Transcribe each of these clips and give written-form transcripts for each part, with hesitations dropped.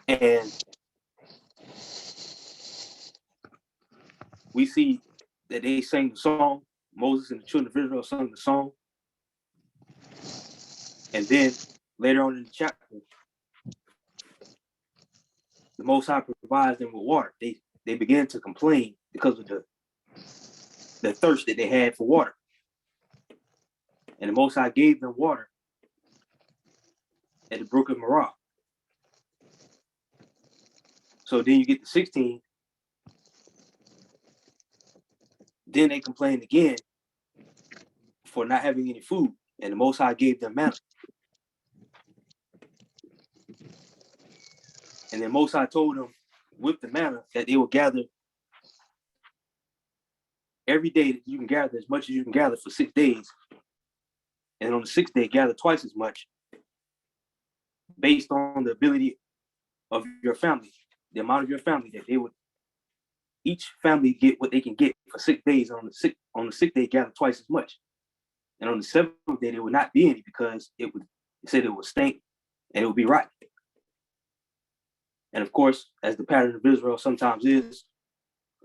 And we see that they sang the song. Moses and the children of Israel sung the song. And then later on in the chapter, the Most High provides them with water. They began to complain because of the thirst that they had for water. And the Most High gave them water at the brook of Marah. So then you get to 16. Then they complained again for not having any food. And the Most High gave them manna. And then Most High told them with the manna that they will gather every day, that you can gather as much as you can gather for 6 days. And on the 6th day, gather twice as much based on the ability of your family, the amount of your family, that they would each family get what they can get for 6 days. On the sixth day, gather twice as much. And on the 7th day, there would not be any because it said it would stink and it would be rotten. And of course, as the pattern of Israel sometimes is,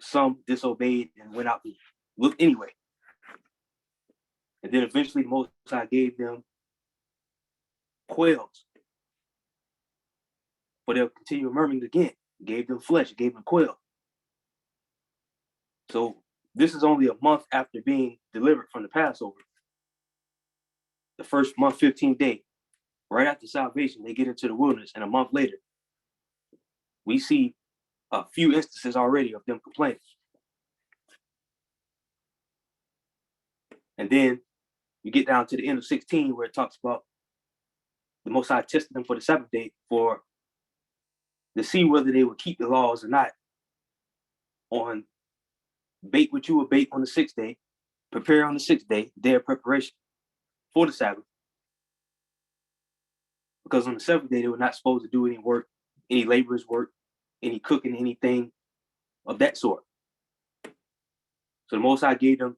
some disobeyed and went out and looked anyway. And then eventually the Most High gave them quails. But they'll continue murmuring again. Gave them flesh, gave them quail. So this is only a month after being delivered from the Passover. The first month, 15th day, right after salvation, they get into the wilderness, and a month later, we see a few instances already of them complaining. And then you get down to the end of 16, where it talks about the Most High tested them for the Sabbath day to see whether they would keep the laws or not. On bake what you would bake on the 6th day, prepare on the 6th day, day of preparation for the Sabbath. Because on the 7th day, they were not supposed to do any work, any laborers' work, any cooking, anything of that sort. So the Most High gave them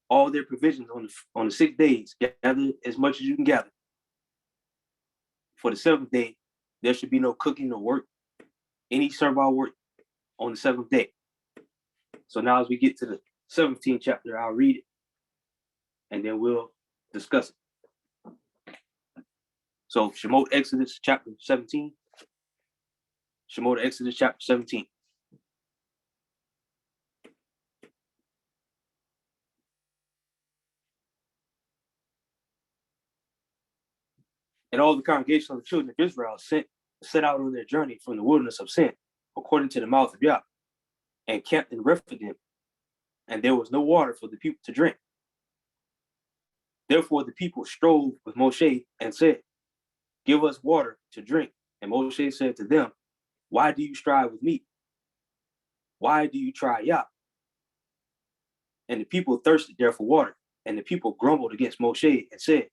all their provisions on the 6 days. Gather as much as you can gather. For the 7th day, there should be no cooking, no work, any servile work on the 7th day. So now as we get to the 17th chapter, I'll read it, and then we'll discuss it. So Shemot Exodus chapter 17. Shemot Exodus chapter 17. And all the congregation of the children of Israel set out on their journey from the wilderness of Sin, according to the mouth of Yah, and camped in Rephidim, and there was no water for the people to drink. Therefore the people strove with Moshe and said, give us water to drink. And Moshe said to them, why do you strive with me? Why do you try Yah? And the people thirsted there for water, and the people grumbled against Moshe and said,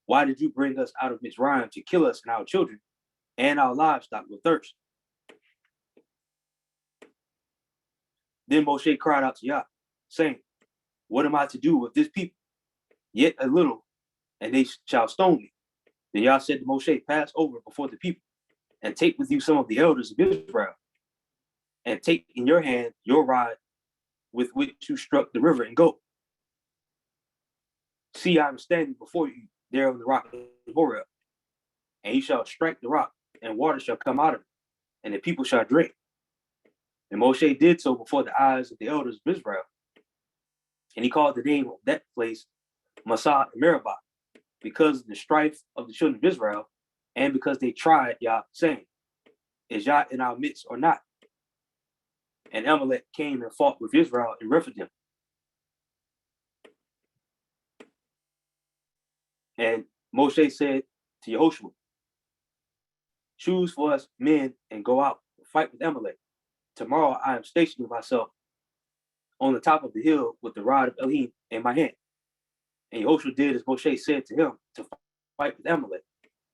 why did you bring us out of Mizraim to kill us and our children and our livestock with thirst? Then Moshe cried out to Yah, saying, what am I to do with this people? Yet a little, and they shall stone me. Then Yah said to Moshe, pass over before the people, and take with you some of the elders of Israel, and take in your hand your rod with which you struck the river, and go. See, I am standing before you there on the rock of Horeb, and you shall strike the rock, and water shall come out of it, and the people shall drink. And Moshe did so before the eyes of the elders of Israel. And he called the name of that place Massah and Meribah, because of the strife of the children of Israel, and because they tried Yah, saying, is Yah in our midst or not? And Amalek came and fought with Israel in Rephidim. And Moshe said to Yehoshua, choose for us men and go out and fight with Amalek. Tomorrow I am stationing myself on the top of the hill with the rod of Elohim in my hand. And Yehoshua did as Moshe said to him to fight with Amalek.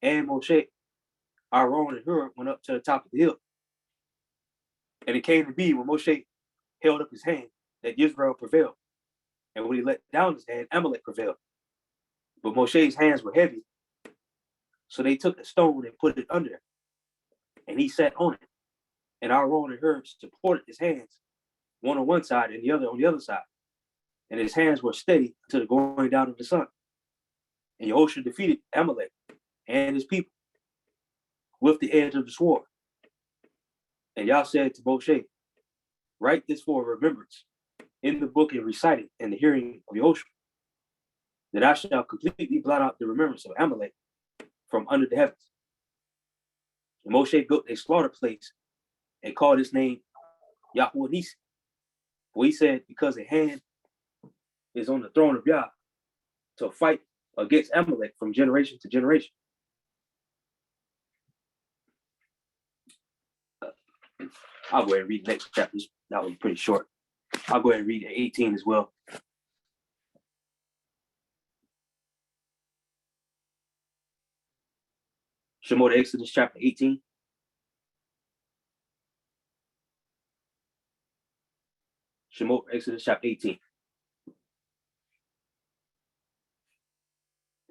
And Moshe, Aaron, and Hur went up to the top of the hill. And it came to be when Moshe held up his hand that Israel prevailed. And when he let down his hand, Amalek prevailed. But Moshe's hands were heavy, so they took a stone and put it under him. and he sat on it. And Aaron and Hur supported his hands, one on one side and the other on the other side. And his hands were steady to the going down of the sun. And Yahushua defeated Amalek and his people with the edge of the sword. And Yah said to Moshe, write this for remembrance in the book and recite it in the hearing of Yahushua, that I shall completely blot out the remembrance of Amalek from under the heavens. And Moshe built a slaughter place and called his name Yahuwah Nisi. For he said, because a hand is on the throne of Yah to fight against Amalek from generation to generation. I'll go ahead and read the next chapters. That was pretty short. I'll go ahead and read 18 as well. Shemot, Exodus chapter 18. Shemot, Exodus chapter 18.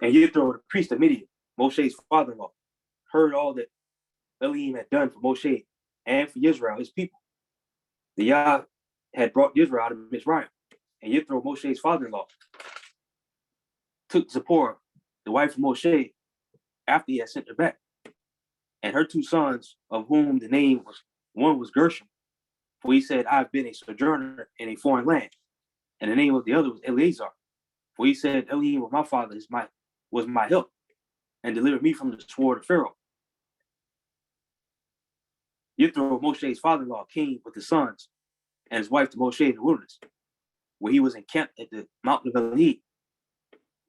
And Yethro, the priest of Midian, Moshe's father-in-law, heard all that Elohim had done for Moshe and for Israel, his people. The Yah had brought Israel out of Mitzrayim. And Yethro, Moshe's father-in-law, took Zipporah, the wife of Moshe, after he had sent her back. And her two sons, of whom the name was, one was Gershom, for he said, I've been a sojourner in a foreign land. And the name of the other was Eleazar, for he said, Elohim of my father was my help, and delivered me from the sword of Pharaoh. Yethro, Moshe's father-in-law, came with his sons and his wife to Moshe in the wilderness, where he was encamped at the mountain of Elohim.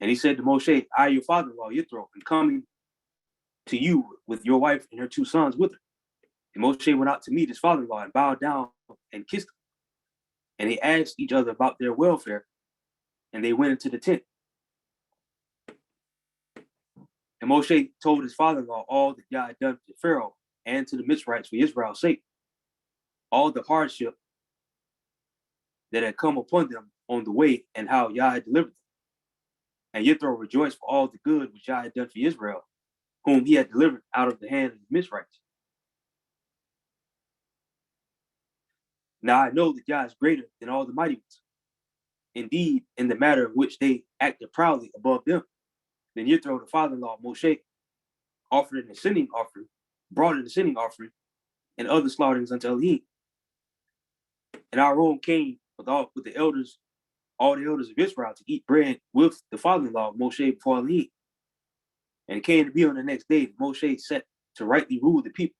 And he said to Moshe, I, your father-in-law, Yethro, am coming to you with your wife and her two sons with her. And Moshe went out to meet his father-in-law and bowed down and kissed him. And they asked each other about their welfare, and they went into the tent. And Moshe told his father-in-law all that Yah had done to Pharaoh and to the Mitzrites for Israel's sake, all the hardship that had come upon them on the way, and how Yah had delivered them. And Yethro rejoiced for all the good which Yah had done for Israel, whom he had delivered out of the hand of the Mitzrites. Now I know that Yah is greater than all the mighty ones. Indeed, in the matter of which they acted proudly above them. Then Yethro, the father-in-law of Moshe, offered an ascending offering, brought an ascending offering, and other slaughterings unto Elohim. And Aaron came with the elders, all the elders of Israel, to eat bread with the father-in-law of Moshe before Elohim. And it came to be on the next day that Moshe set to rightly rule the people.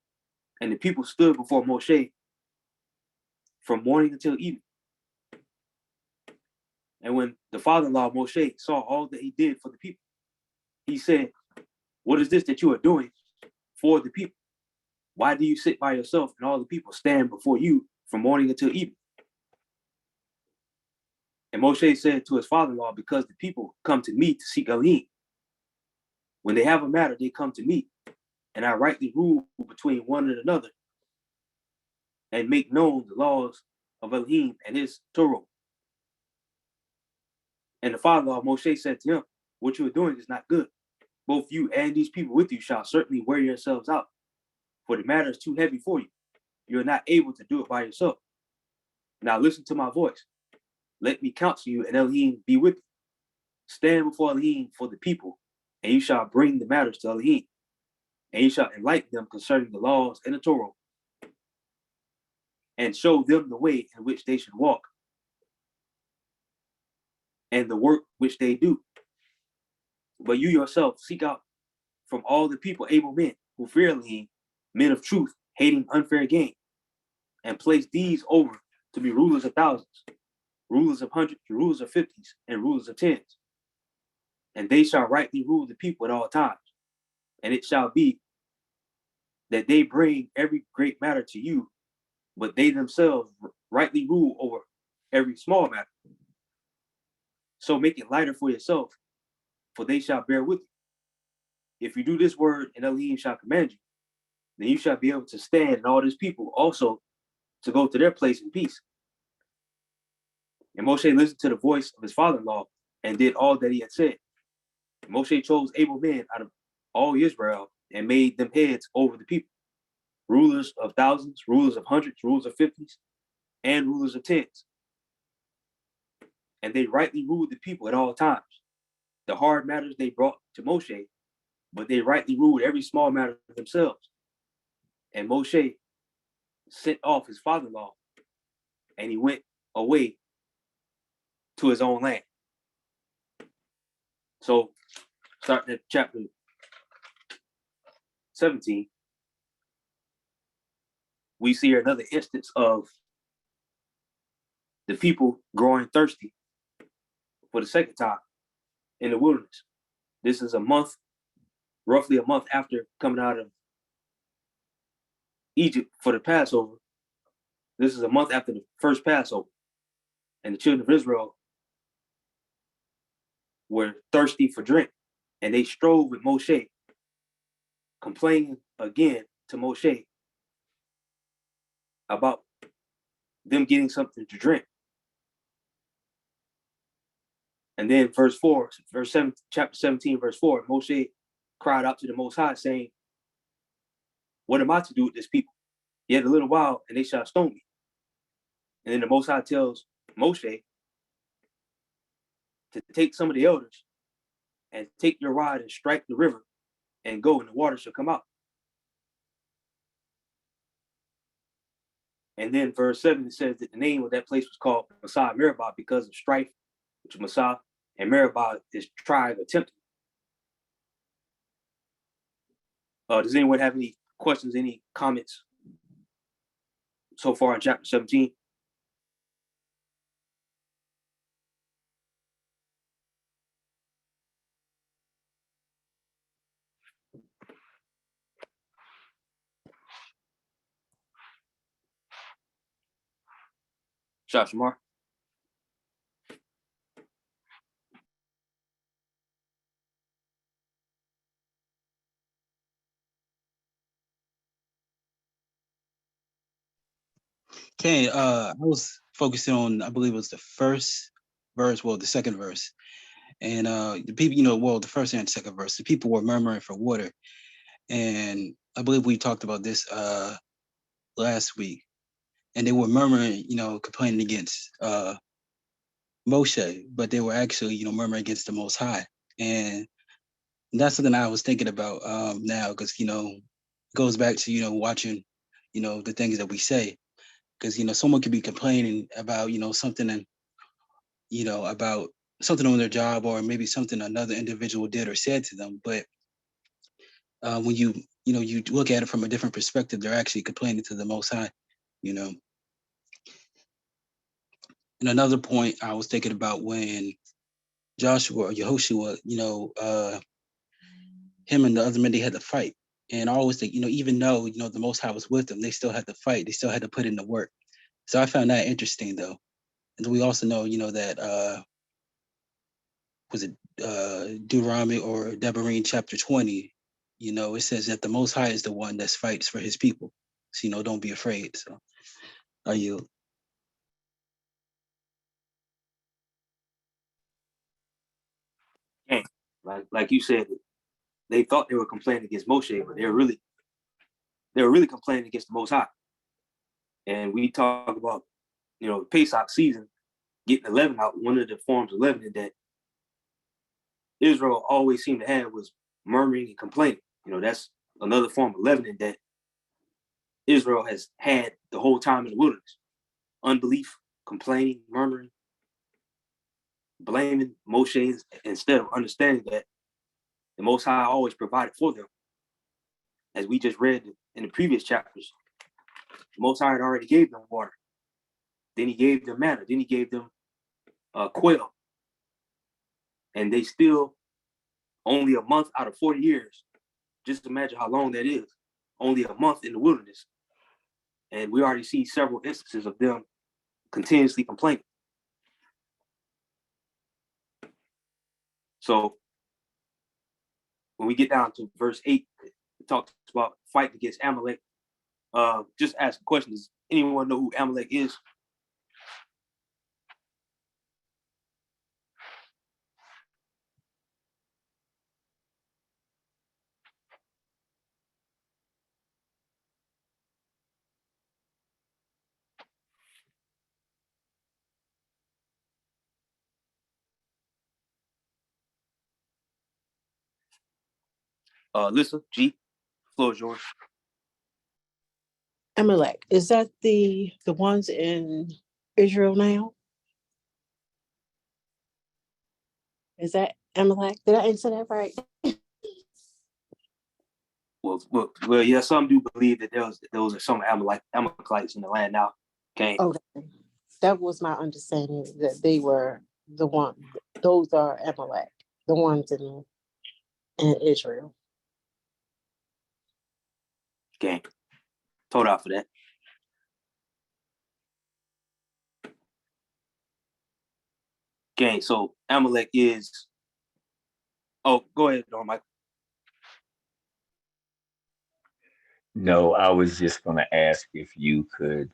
And the people stood before Moshe from morning until evening. And when the father-in-law of Moshe saw all that he did for the people, he said, what is this that you are doing for the people? Why do you sit by yourself and all the people stand before you from morning until evening? And Moshe said to his father-in-law, because the people come to me to seek Elohim. When they have a matter, they come to me, and I rightly rule between one and another and make known the laws of Elohim and his Torah. And the father-in-law of Moshe said to him, what you are doing is not good. Both you and these people with you shall certainly wear yourselves out, for the matter is too heavy for you. You are not able to do it by yourself. Now listen to my voice. Let me counsel you, and Elohim be with you. Stand before Elohim for the people, and you shall bring the matters to Elohim, and you shall enlighten them concerning the laws and the Torah, and show them the way in which they should walk, and the work which they do. But you yourself seek out from all the people able men who fear Elohim, men of truth, hating unfair gain, and place these over to be rulers of thousands, rulers of hundreds, rulers of fifties, and rulers of tens. And they shall rightly rule the people at all times. And it shall be that they bring every great matter to you, but they themselves rightly rule over every small matter. So make it lighter for yourself, for they shall bear with you. If you do this word, and Elohim shall command you, then you shall be able to stand, and all this people also to go to their place in peace. And Moshe listened to the voice of his father-in-law and did all that he had said. Moshe chose able men out of all Israel and made them heads over the people. rulers of thousands, rulers of hundreds, rulers of fifties, and rulers of tens. And they rightly ruled the people at all times. The hard matters they brought to Moshe, but they rightly ruled every small matter themselves. And Moshe sent off his father-in-law, and he went away to his own land. So, starting at chapter 17, we see another instance of the people growing thirsty for the second time in the wilderness. This is roughly a month after coming out of Egypt for the Passover. This is a month after the first Passover. And the children of Israel were thirsty for drink. And they strove with Moshe, complaining again to Moshe about them getting something to drink. And then chapter 17, verse 4, Moshe cried out to the Most High, saying, what am I to do with this people? Yet a little while, and they shall stone me. And then the Most High tells Moshe to take some of the elders and take your rod and strike the river and go, and the water shall come out. And then verse 7, it says that the name of that place was called Massah Meribah because of strife, which is Massah, and Meribah is tribe or temple. Does anyone have any questions, any comments so far in chapter 17? Shamar? Okay, I was focusing on, I believe it was the first verse, well, the second verse. And the people, the first and second verse, the people were murmuring for water. And I believe we talked about this last week. And they were murmuring, complaining against Moshe, but they were actually, murmuring against the Most High. And that's something I was thinking about now, because, it goes back to, watching, the things that we say. Because, someone could be complaining about, something and, about something on their job, or maybe something another individual did or said to them. But when you look at it from a different perspective, they're actually complaining to the Most High, And another point I was thinking about when Joshua or Yehoshua, him and the other men, they had to fight. And I always think, even though, the Most High was with them, they still had to fight. They still had to put in the work. So I found that interesting, though. And we also know, that, was it Deuteronomy or Devarim chapter 20, it says that the Most High is the one that fights for his people. So, don't be afraid. So I yield. And like you said, they thought they were complaining against Moshe, but they were really complaining against the Most High. And we talk about, Pesach season, getting the leaven out. One of the forms of leaven that Israel always seemed to have was murmuring and complaining. That's another form of leavening that Israel has had the whole time in the wilderness. Unbelief, complaining, murmuring, blaming Moshe instead of understanding that the Most High always provided for them. As we just read in the previous chapters, the Most High had already gave them water. Then he gave them manna. Then he gave them quail. And they still, only a month out of 40 years, just imagine how long that is, only a month in the wilderness. And we already see several instances of them continuously complaining. So when we get down to verse 8, it talks about fighting against Amalek. Just ask a question. Does anyone know who Amalek is? Listen, G, floor is yours. Amalek, is that the ones in Israel now? Is that Amalek? Did I answer that right? Well, yeah. Some do believe that those are some Amalekites in the land now. Okay. Okay, that was my understanding that they were the one. Those are Amalek, the ones in Israel. Okay. Told out for that. Okay. So Amalek is. Oh, go ahead, Mike. No, I was just going to ask if you could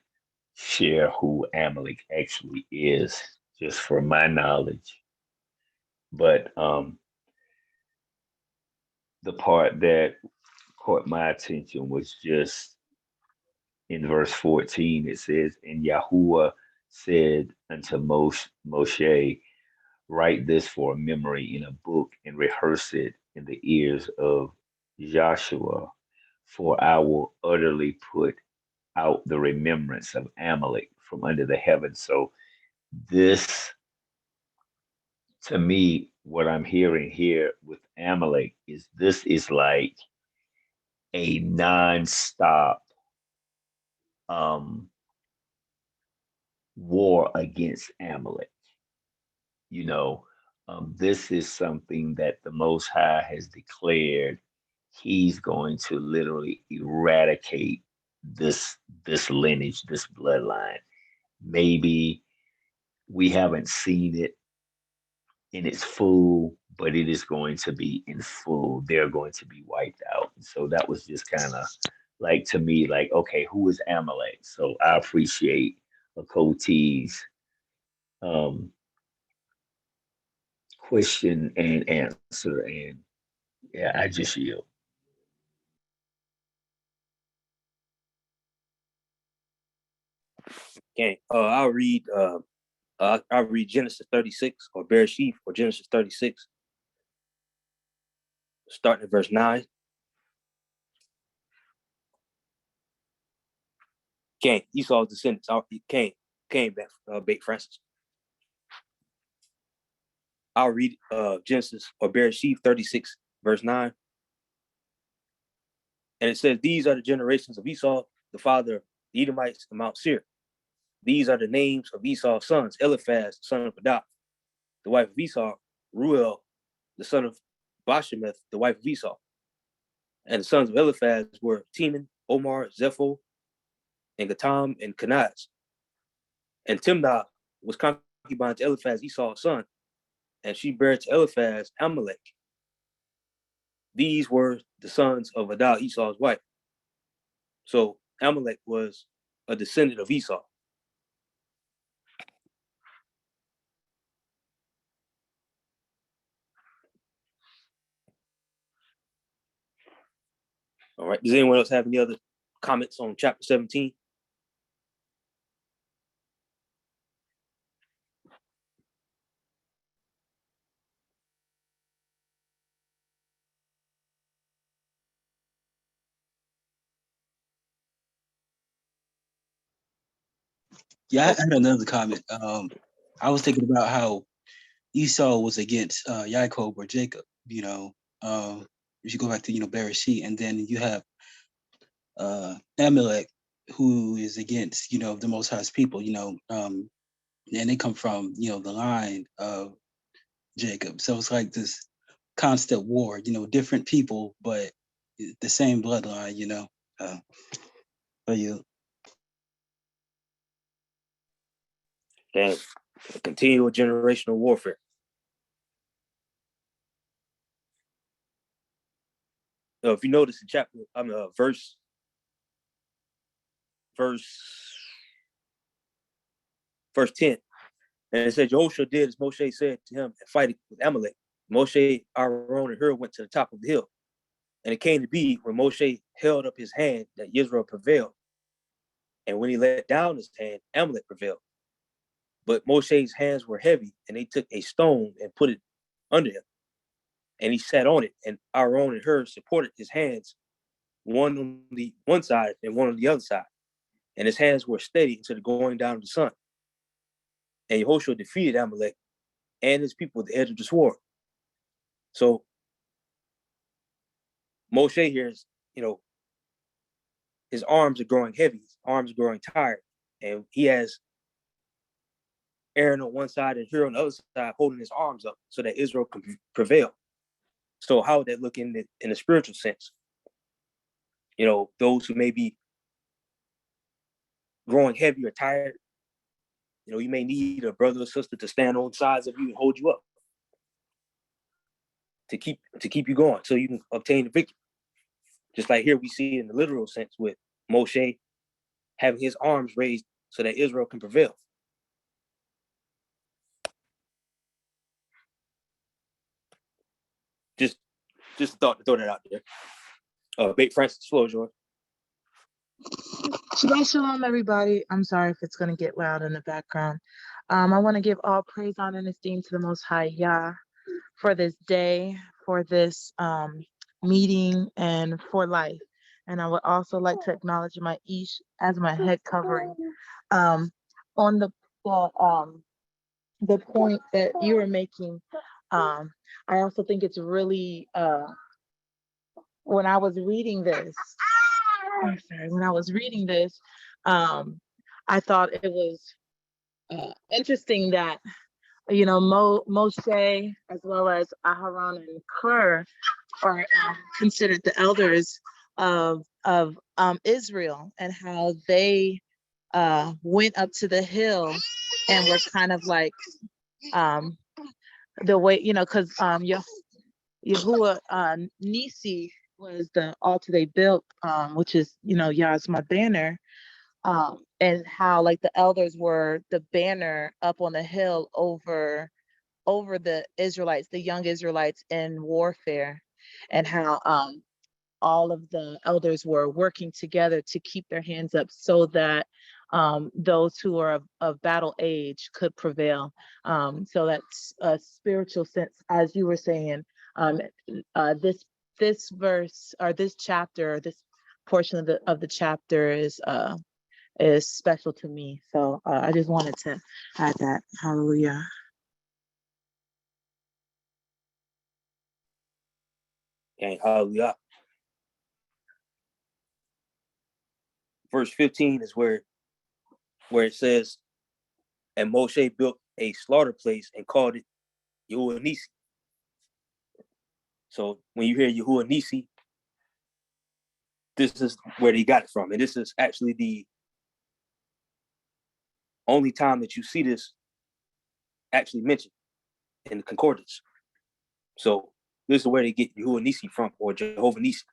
share who Amalek actually is, just for my knowledge. But the part that caught my attention was just in verse 14. It says, "And Yahuwah said unto Moshe, write this for a memory in a book and rehearse it in the ears of Joshua, for I will utterly put out the remembrance of Amalek from under the heavens." So this, to me, what I'm hearing here with Amalek is this is like a nonstop um, war against Amalek. You know, this is something that the Most High has declared He's going to literally eradicate this lineage, this bloodline. Maybe we haven't seen it in its full, but it is going to be in full. They're going to be wiped out. So that was just kind of like, to me, like, okay, who is Amalek? So I appreciate Akoti's um, question and answer. And yeah, I just yield. Okay. I'll read Genesis 36 or Bereshith or Genesis 36, starting at verse 9. Okay. Esau's descendants. Came back, Bait Francis. I'll read Genesis or Bereshith 36, verse 9. And it says, "These are the generations of Esau, the father of the Edomites and Mount Seir. These are the names of Esau's sons: Eliphaz, son of Adon, the wife of Esau; Ruel, the son of Bashemeth, the wife of Esau. And the sons of Eliphaz were Teman, Omar, Zepho, and Gatam, and Kenaz. And Timnah was concubine to Eliphaz, Esau's son, and she bare to Eliphaz Amalek. These were the sons of Adah, Esau's wife." So Amalek was a descendant of Esau. All right. Does anyone else have any other comments on chapter 17? Yeah, I had another comment. I was thinking about how Esau was against Yaakov or Jacob. If you go back to Bereshit, and then you have Amalek, who is against the Most High's people. And they come from the line of Jacob. So it's like this constant war. Different people, but the same bloodline. But you. And continual generational warfare. If you notice in chapter, verse 10, and it said, "Joshua did as Moshe said to him and fight with Amalek. Moshe, Aaron, and Hur went to the top of the hill. And it came to be when Moshe held up his hand that Israel prevailed. And when he let down his hand, Amalek prevailed. But Moshe's hands were heavy, and they took a stone and put it under him. and he sat on it, and Aaron and Hur supported his hands, one on the one side and one on the other side. And his hands were steady until the going down of the sun. And Yehoshua defeated Amalek and his people at the edge of the sword. So Moshe here is, his arms are growing heavy, his arms are growing tired, and he has Aaron on one side and Hur on the other side holding his arms up so that Israel can prevail. So how would that look in the spiritual sense? Those who may be growing heavy or tired, you may need a brother or sister to stand on sides of you and hold you up to keep you going so you can obtain the victory. Just like here we see in the literal sense with Moshe having his arms raised so that Israel can prevail. Just a thought to throw that out there. Bait Francis, the floor is yours. Shabbat shalom, everybody. I'm sorry if it's going to get loud in the background. I want to give all praise, honor, and esteem to the Most High Yah for this day, for this meeting, and for life. And I would also like to acknowledge my Ish as my head covering. On the point that you were making, I also think it's really, when I was reading this, I thought it was interesting that, Moshe as well as Aharon and Hur are considered the elders of Israel, and how they went up to the hill and were kind of like the way, because Yahuwah Nisi was the altar they built, which is, Yah's my banner, and how like the elders were the banner up on the hill over the Israelites, the young Israelites in warfare, and how all of the elders were working together to keep their hands up so that those who are of battle age could prevail. So that's a spiritual sense, as you were saying. This verse, or this chapter, or this portion of the chapter is special to me. So I just wanted to add that. Hallelujah. Okay, hallelujah. Verse 15 is where it says, and Moshe built a slaughter place and called it Yahuwah Nisi. So when you hear Yahuwah Nisi, this is where they got it from. And this is actually the only time that you see this actually mentioned in the concordance. So this is where they get Yahuwah Nisi from, or Jehovah Nisi.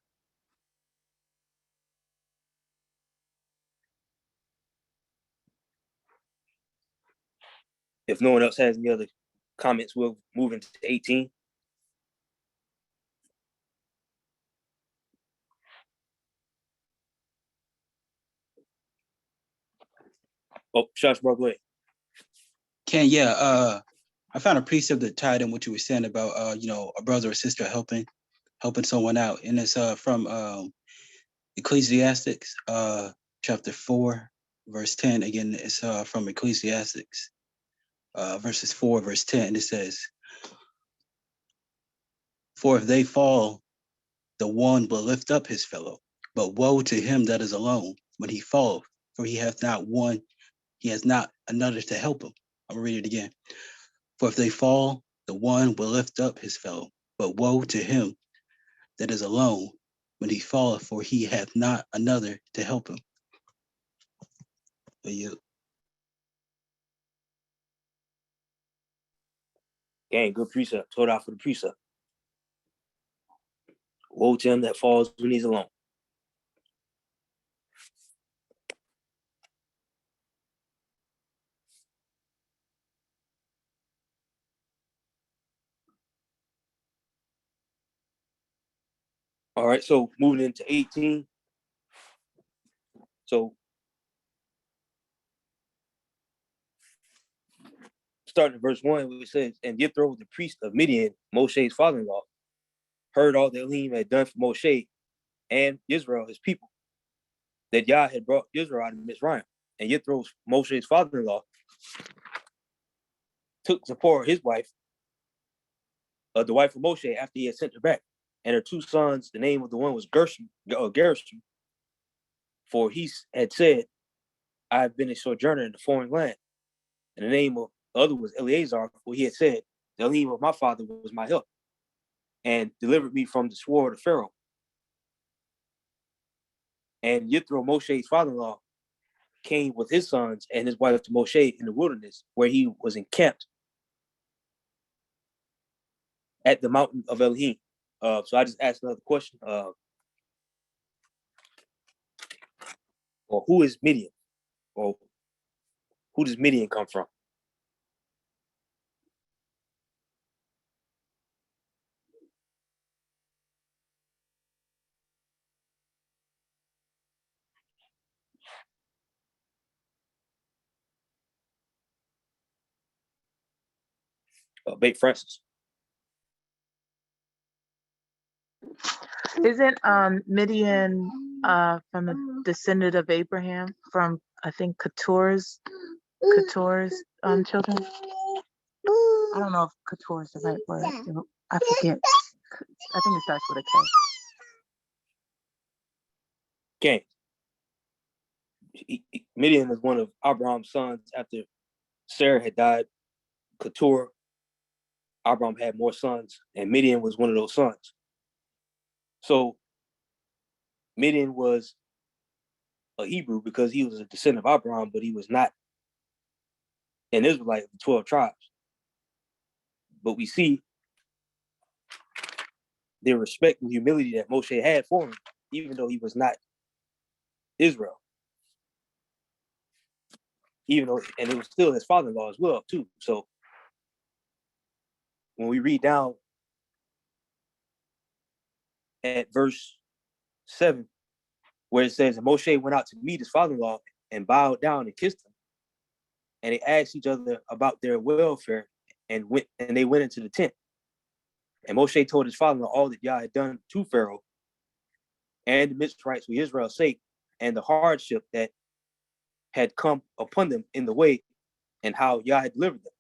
If no one else has any other comments, we'll move into 18. Oh, Shashbar, go ahead. I found a precept that tied in what you were saying about a brother or sister helping someone out, and it's from Ecclesiastics chapter 4 verse 10. Again, it's from Ecclesiastics verses 4 verse 10, and it says, "For if they fall, the one will lift up his fellow, but woe to him that is alone when he falleth, for he has not another to help him." I'm gonna read it again. "For if they fall, the one will lift up his fellow, but woe to him that is alone when he falleth, for he hath not another to help him." Gang, good precept. Told out for the precept. Woe to him that falls when he's alone. All right, so moving into 18. So starting at verse 1, it says, "And Yithro, the priest of Midian, Moshe's father-in-law, heard all that Elohim had done for Moshe and Israel, his people, that Yah had brought Israel out of Mitzrayim. And Yithro, Moshe's father-in-law, took Zipporah, his wife, the wife of Moshe, after he had sent her back. And her two sons, the name of the one was Gershom, for he had said, I have been a sojourner in a foreign land. And the name of the other was Eleazar, for he had said, the Elohim of my father was my help, and delivered me from the sword of Pharaoh. And Yithro, Moshe's father-in-law, came with his sons and his wife to Moshe in the wilderness, where he was encamped at the mountain of Elohim. So I just asked another question. Or who is Midian? Or who does Midian come from? Bait Francis. Isn't Midian from the descendant of Abraham, from I think Keturah's children? I don't know if Keturah is the right word. I forget. I think it starts with a K. Okay. Midian is one of Abraham's sons after Sarah had died. Keturah, Abraham had more sons, and Midian was one of those sons. So Midian was a Hebrew because he was a descendant of Abraham, but he was not an Israelite of the 12 tribes. But we see the respect and humility that Moshe had for him, even though he was not Israel. Even though, and it was still his father-in-law as well, too. So when we read down at verse 7, where it says, and Moshe went out to meet his father-in-law and bowed down and kissed him. And they asked each other about their welfare and they went into the tent. And Moshe told his father-in-law all that Yah had done to Pharaoh and the Mitzrites for Israel's sake, and the hardship that had come upon them in the way, and how Yah had delivered them.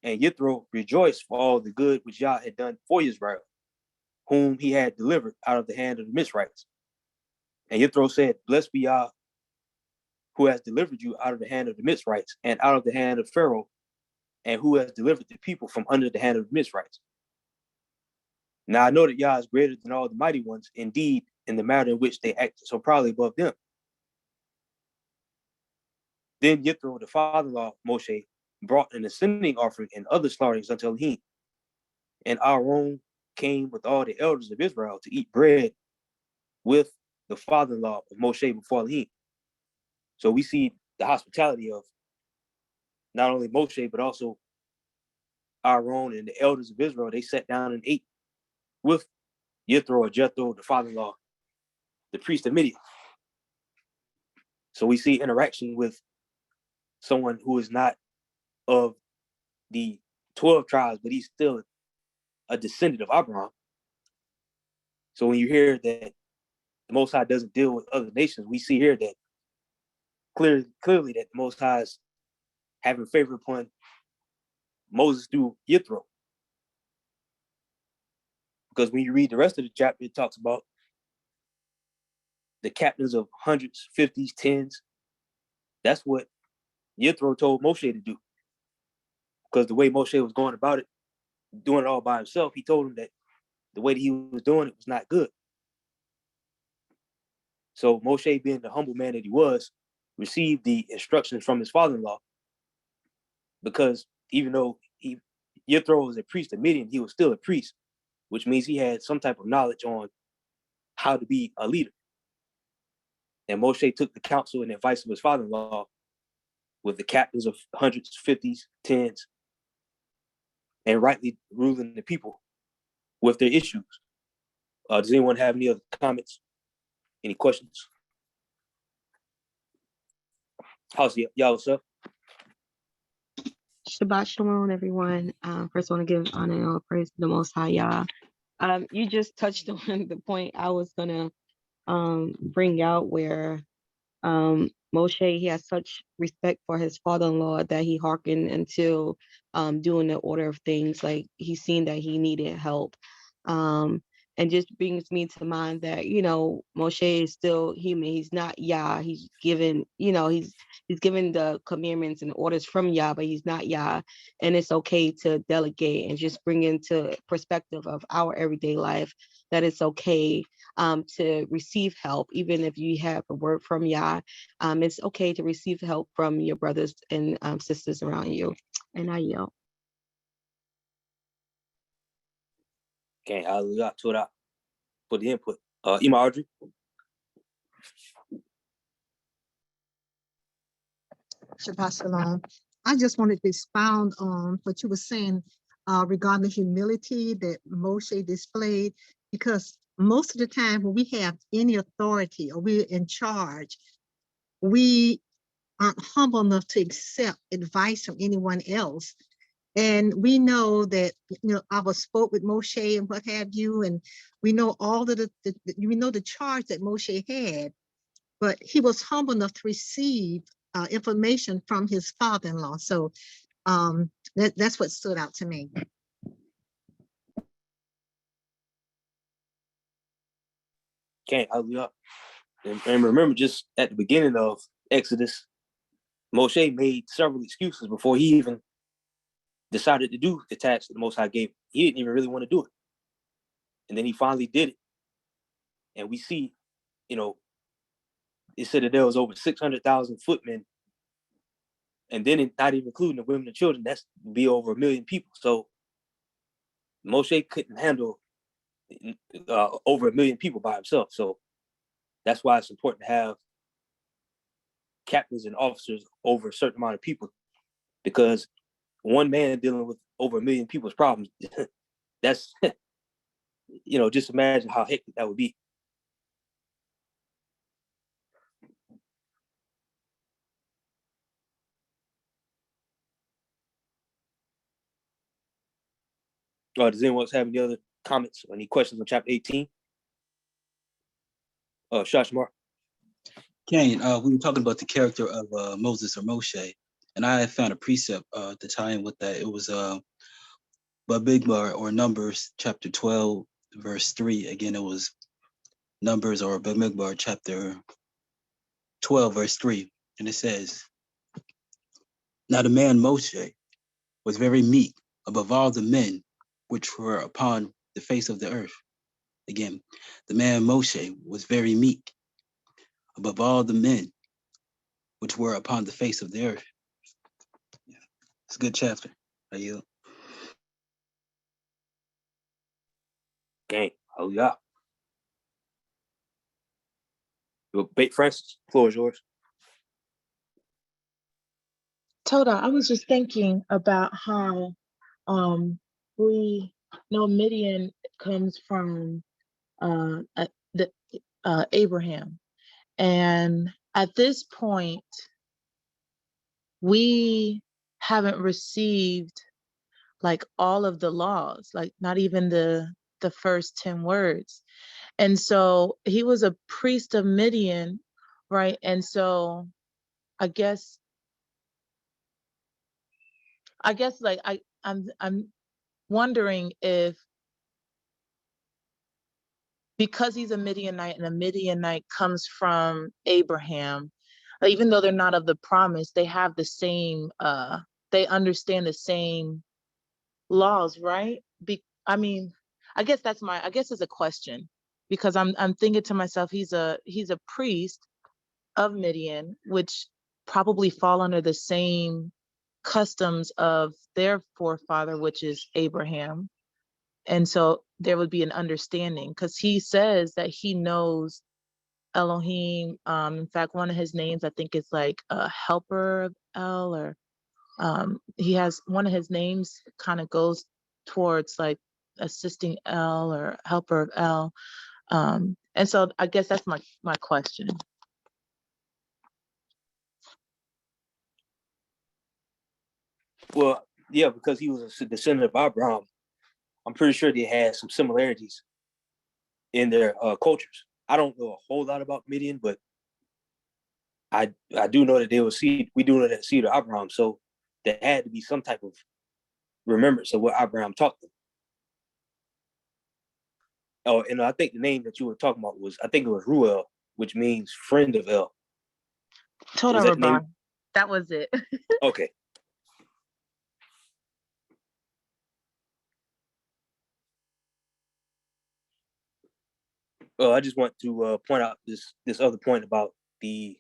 And Yithro rejoiced for all the good which Yah had done for Israel, whom he had delivered out of the hand of the Mitzrites. And Yithro said, blessed be Yah, who has delivered you out of the hand of the Mitzrites and out of the hand of Pharaoh, and who has delivered the people from under the hand of the Mitzrites. Now I know that Yah is greater than all the mighty ones, indeed, in the matter in which they acted so proudly above them. Then Yithro, the father-in-law of Moshe, brought an ascending offering and other slaughterings unto Elohim. And Aaron came with all the elders of Israel to eat bread with the father-in-law of Moshe before Elohim. So we see the hospitality of not only Moshe, but also Aaron and the elders of Israel. They sat down and ate with Yithro or Jethro, the father-in-law, the priest of Midian. So we see interaction with someone who is not of the 12 tribes, but he's still a descendant of Abraham. So when you hear that the Most High doesn't deal with other nations, we see here that clearly that the Most High is having favor upon Moses through Yithro. Because when you read the rest of the chapter, it talks about the captains of hundreds, 50s, 10s. That's what Yithro told Moshe to do. Because the way Moshe was going about it, doing it all by himself, he told him that the way that he was doing it was not good. So Moshe, being the humble man that he was, received the instructions from his father-in-law, because even though Yithro was a priest of Midian, he was still a priest, which means he had some type of knowledge on how to be a leader. And Moshe took the counsel and advice of his father-in-law with the captains of hundreds, 50s, 10s, and rightly ruling the people with their issues. Does anyone have any other comments? Any questions? How's y'all, what's up? Shabbat Shalom, everyone. First, I want to give honor and all praise to the Most High Yah, You just touched on the point I was gonna bring out where Moshe, he has such respect for his father-in-law that he hearkened until doing the order of things. Like he's seen that he needed help. Um, and just brings me to mind that, Moshe is still human. He's not Yah. He's given, he's given the commandments and orders from Yah, but he's not Yah. And it's okay to delegate and just bring into perspective of our everyday life that it's okay to receive help, even if you have a word from Yah. It's okay to receive help from your brothers and sisters around you. And I yell. Okay, hallelujah to that for the input. Ima Audrey. Shabbat Shalom. I just wanted to expound on what you were saying regarding the humility that Moshe displayed, because most of the time when we have any authority or we're in charge, we aren't humble enough to accept advice from anyone else. And we know that, I was spoke with Moshe and what have you, and we know all of we know the charge that Moshe had, but he was humble enough to receive information from his father-in-law. So that's what stood out to me. Okay, hallelujah. And remember, just at the beginning of Exodus, Moshe made several excuses before he even decided to do the task that the Most High gave him. He didn't even really want to do it. And then he finally did it. And we see, it said that there was over 600,000 footmen. And then not even including the women and children, that's be over 1 million people. So Moshe couldn't handle over 1 million people by himself. So that's why it's important to have captains and officers over a certain amount of people, because one man dealing with over 1 million people's problems, that's, just imagine how hectic that would be. Does anyone else have any other comments or any questions on chapter 18? Shashmar. Cain, we were talking about the character of Moses or Moshe, and I found a precept to tie in with that. It was Bamidbar or Numbers chapter 12, verse 3. Again, it was Numbers or Bamidbar chapter 12, verse 3. And it says, "Now the man Moshe was very meek above all the men which were upon the face of the earth." Again, the man Moshe was very meek above all the men which were upon the face of the earth. Yeah. It's a good chapter. Are you? Gang. Oh, yeah. Bait Francis, floor is yours. Toda, I was just thinking about how we know Midian comes from Abraham. And at this point, we haven't received like all of the laws, like not even the first 10 words. And so he was a priest of Midian, right? And so I guess like I'm wondering if, because he's a Midianite and a Midianite comes from Abraham, even though they're not of the promise, they have the same, they understand the same laws, right? I guess it's a question, because I'm thinking to myself, he's a priest of Midian, which probably fall under the same customs of their forefather, which is Abraham. And so there would be an understanding, because he says that he knows Elohim. In fact, one of his names, I think, is like a helper of El, or he has one of his names kind of goes towards like assisting El or helper of El. And so I guess that's my question. Well, yeah, because he was a descendant of Abraham. I'm pretty sure they had some similarities in their cultures. I don't know a whole lot about Midian, but I do know that they were seed. We do know that seed of Abraham, so there had to be some type of remembrance of what Abraham taught them. Oh, and I think the name that you were talking about was, I think it was Ruel, which means friend of El. Total Was that the name? That was it. Okay. I just want to point out this other point about the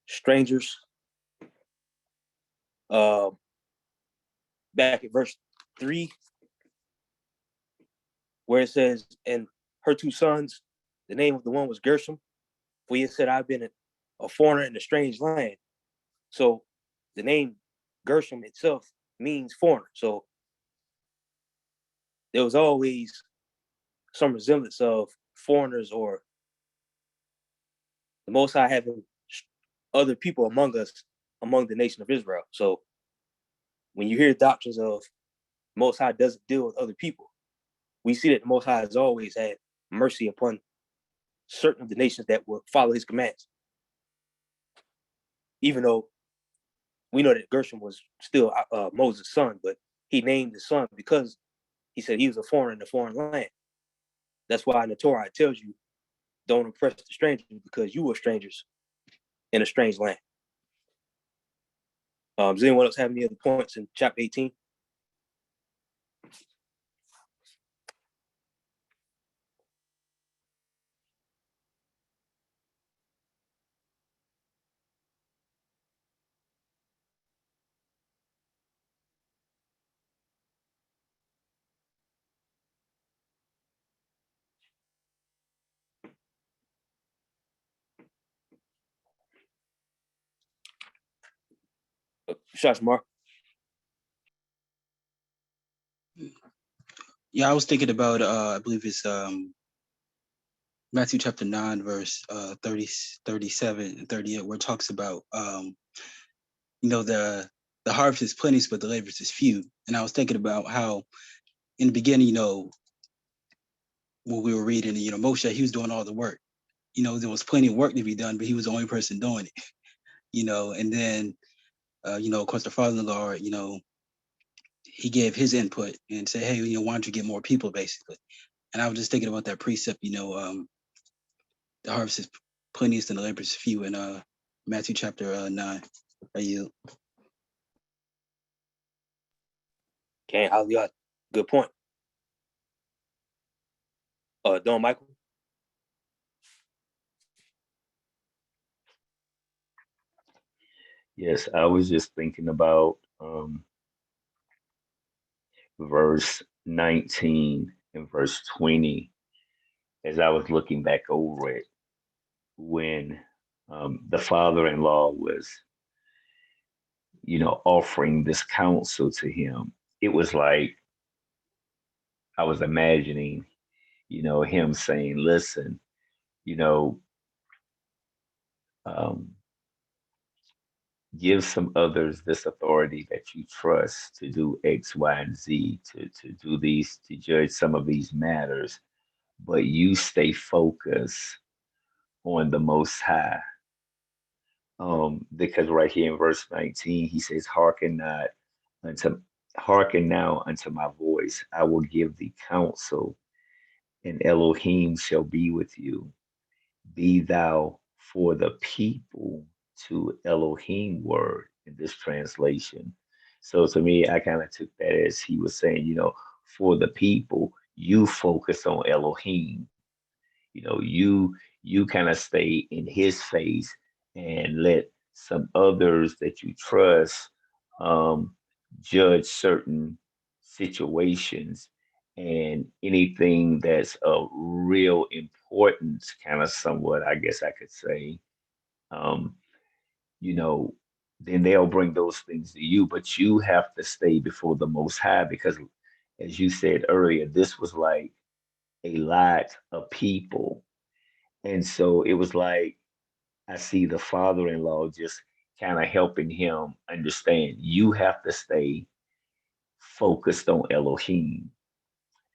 strangers. Back at verse 3, where it says, and her 2 sons, the name of the one was Gershom, for he had said, I've been a foreigner in a strange land. So the name Gershom itself means foreigner. So there was always some resemblance of foreigners or the Most High having other people among us, among the nation of Israel. So when you hear doctrines of Most High doesn't deal with other people, we see that the Most High has always had mercy upon certain of the nations that will follow his commands. Even though we know that Gershom was still Moses' son, but he named his son because he said he was a foreigner in a foreign land. That's why in the Torah it tells you, don't oppress the strangers because you were strangers in a strange land. Does anyone else have any other points in chapter 18? Shashmar? Yeah, I was thinking about I believe it's Matthew chapter 9, verse 30, 37 and 38, where it talks about the harvest is plenteous, but the laborers is few. And I was thinking about how in the beginning, when we were reading, Moshe, he was doing all the work. There was plenty of work to be done, but he was the only person doing it. And then of course the father-in-law, he gave his input and said, hey, why don't you get more people, basically. And I was just thinking about that precept, the harvest is plenteous and the laborers is few in Matthew chapter 9. Are you? Okay, hallelujah. Good point. Don Michael? Yes, I was just thinking about verse 19 and verse 20 as I was looking back over it when the father-in-law was, offering this counsel to him. It was like I was imagining, him saying, listen, you know, um, give some others this authority that you trust to do X, Y, and Z, to do these, to judge some of these matters, but you stay focused on the Most High. Because right here in verse 19, he says, unto hearken now unto my voice. I will give thee counsel, and Elohim shall be with you. Be thou for the people to Elohim word in this translation. So to me, I kind of took that as he was saying, for the people, you focus on Elohim. You kind of stay in his face and let some others that you trust judge certain situations and anything that's of real importance, kind of somewhat, I guess I could say, um, you know, then they'll bring those things to you, but you have to stay before the Most High because, as you said earlier, this was like a lot of people. And so it was like, I see the father in law just kind of helping him understand you have to stay focused on Elohim.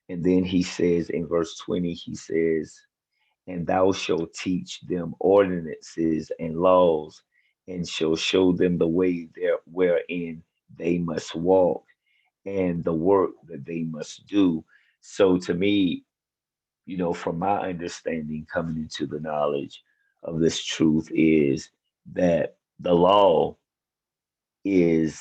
And then he says in verse 20, he says, and thou shalt teach them ordinances and laws, and shall show them the way there wherein they must walk, and the work that they must do. So to me, from my understanding, coming into the knowledge of this truth, is that the law is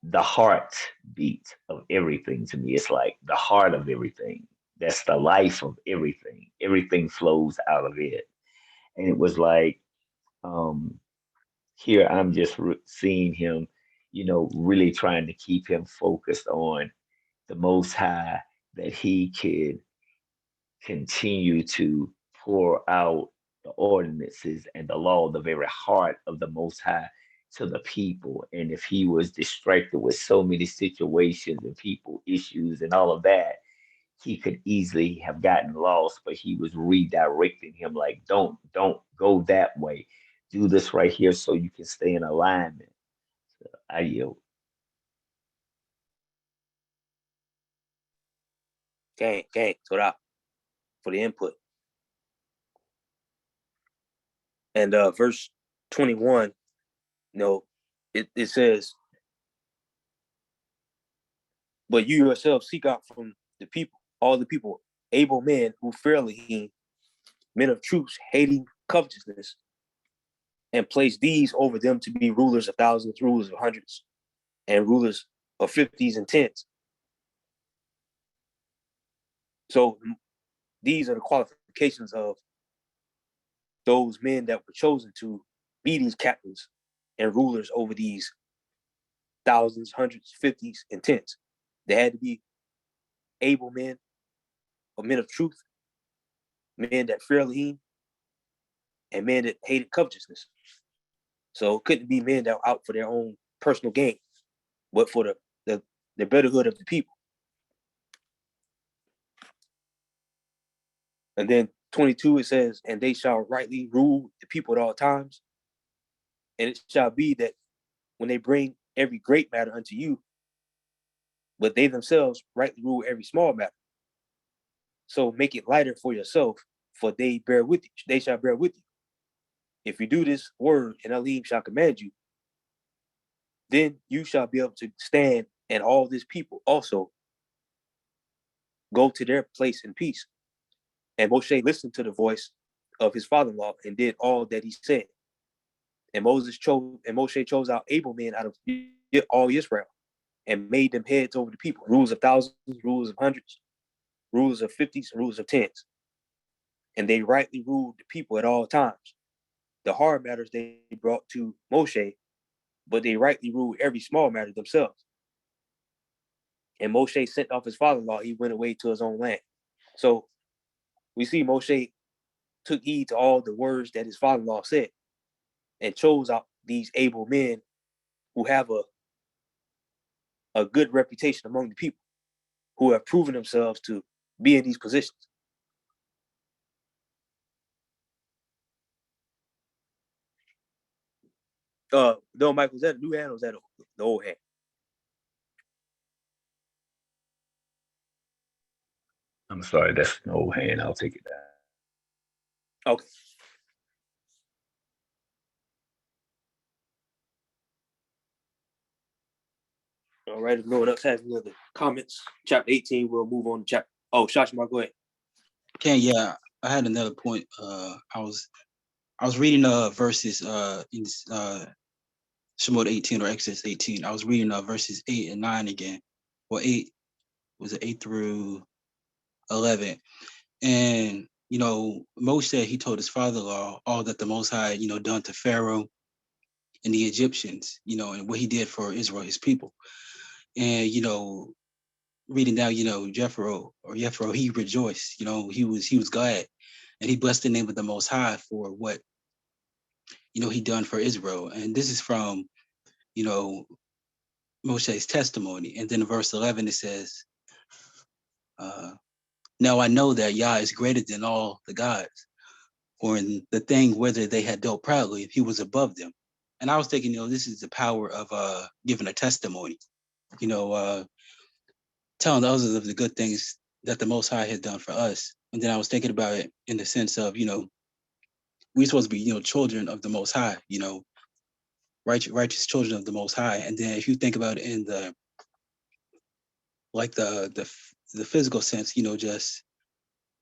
the heartbeat of everything to me. It's like the heart of everything. That's the life of everything. Everything flows out of it. And it was like, um, here I'm just seeing him, really trying to keep him focused on the Most High, that he could continue to pour out the ordinances and the law, the very heart of the Most High, to the people. And if he was distracted with so many situations and people issues and all of that, he could easily have gotten lost, but he was redirecting him like, don't go that way. Do this right here so you can stay in alignment. I yield. Gang, so that for the input. And verse 21, it says, but you yourself seek out from the people, all the people, able men who fear Elohim, men of truth, hating covetousness, and place these over them to be rulers of thousands, rulers of hundreds, and rulers of fifties and tens. So these are the qualifications of those men that were chosen to be these captains and rulers over these thousands, hundreds, fifties, and tens. They had to be able men, or men of truth, men that fear Elohim, and men that hated covetousness. So it couldn't be men that were out for their own personal gain, but for the betterhood of the people. And then 22, it says, and they shall rightly rule the people at all times. And it shall be that when they bring every great matter unto you, but they themselves rightly rule every small matter. So make it lighter for yourself, for they bear with you. They shall bear with you. If you do this word, and Elohim shall command you, then you shall be able to stand, and all this people also go to their place in peace. And Moshe listened to the voice of his father-in-law and did all that he said. And Moshe chose out able men out of all Israel and made them heads over the people, rulers of thousands, rulers of hundreds, rulers of fifties, and rulers of tens. And they rightly ruled the people at all times. The hard matters they brought to Moshe, but they rightly ruled every small matter themselves. And Moshe sent off his father-in-law. He went away to his own land. So we see Moshe took heed to all the words that his father-in-law said and chose out these able men who have a good reputation among the people, who have proven themselves to be in these positions. No, Michael, is that a new hand or is that the old hand? I'm sorry, that's an old hand. I'll take it down. Okay. All right, if no one else has any other comments, chapter 18, we'll move on to chapter. Oh, Shashma, go ahead. Okay, yeah, I had another point. I was reading verses in Shemot 18 or Exodus 18. I was reading verses 8 and 9 again. Well, 8 was it 8 through 11. And Moshe, he told his father-in-law all that the Most High, done to Pharaoh and the Egyptians, and what he did for Israel, his people. And reading down, Jethro, he rejoiced. He was glad, and he blessed the name of the Most High for what he done for Israel. And this is from Moshe's testimony. And then in verse 11 it says, "Now I know that Yah is greater than all the gods, for in the thing whether they had dealt proudly, he was above them." And I was thinking, this is the power of giving a testimony, telling others of the good things that the Most High had done for us. And then I was thinking about it in the sense of, we're supposed to be, children of the Most High, righteous children of the Most High. And then if you think about it in the physical sense, just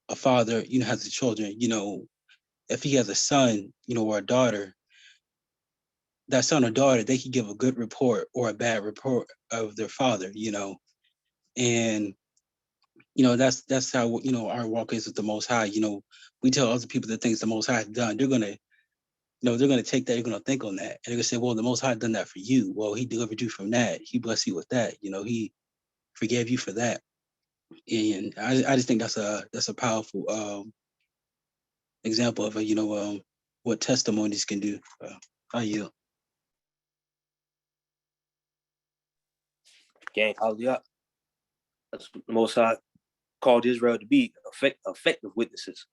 a father, has the children, if he has a son, or a daughter, that son or daughter, they can give a good report or a bad report of their father, and that's how our walk is with the Most High. We tell other people the things the Most High has done. They're gonna, they're gonna take that. They're gonna think on that, and they're gonna say, "Well, the Most High done that for you. Well, He delivered you from that. He blessed you with that. He forgave you for that." And I just think that's a powerful example of what testimonies can do. I yield. Gang, hallelujah. That's what the Most High called Israel to be, effective witnesses.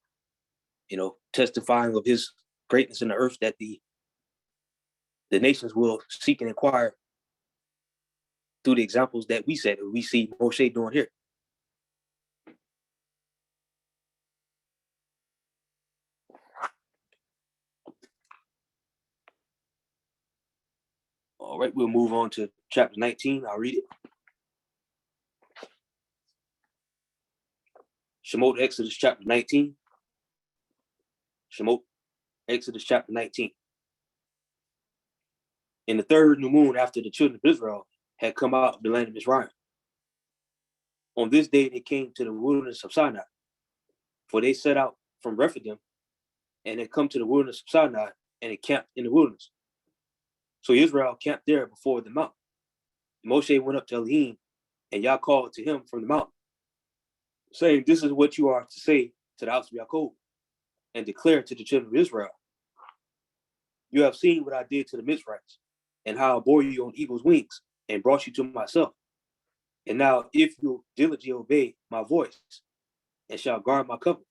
Testifying of His greatness in the earth, that the nations will seek and inquire through the examples that we said, we see Moshe doing here. All right, we'll move on to chapter 19. I'll read it. Shemot, Exodus chapter 19. Shemot, Exodus chapter 19. In the third new moon after the children of Israel had come out of the land of Israel, on this day they came to the wilderness of Sinai, for they set out from Rephidim and had come to the wilderness of Sinai and encamped in the wilderness. So Israel camped there before the mountain. Moshe went up to Elohim, and Yah called to him from the mountain, saying, "This is what you are to say to the house of Jacob, and declare to the children of Israel. You have seen what I did to the Mizrahites, and how I bore you on eagle's wings, and brought you to myself. And now if you diligently obey my voice, and shall guard my covenant,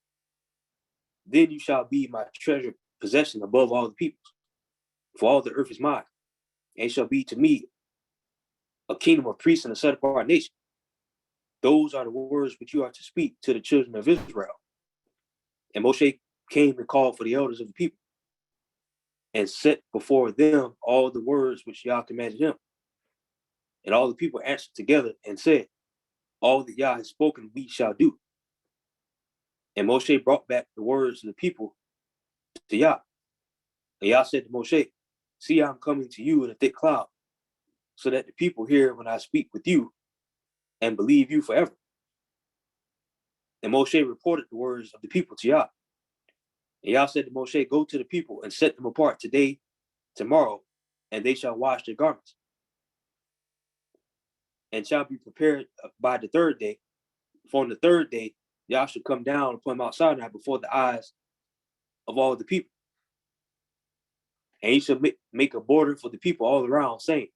then you shall be my treasured possession above all the peoples. For all the earth is mine, and shall be to me a kingdom of priests and a set apart nation. Those are the words which you are to speak to the children of Israel." And Moshe came and called for the elders of the people, and set before them all the words which Yah commanded him. And all the people answered together and said, "All that Yah has spoken we shall do." And Moshe brought back the words of the people to Yah. And Yah said to Moshe, "See, I'm coming to you in a thick cloud, so that the people hear when I speak with you and believe you forever." And Moshe reported the words of the people to Yah. And Yah said to Moshe, "Go to the people and set them apart today, tomorrow, and they shall wash their garments, and shall be prepared by the third day. For on the third day, Yah shall come down upon Mount Sinai before the eyes of all the people. And he shall make a border for the people all around, saying,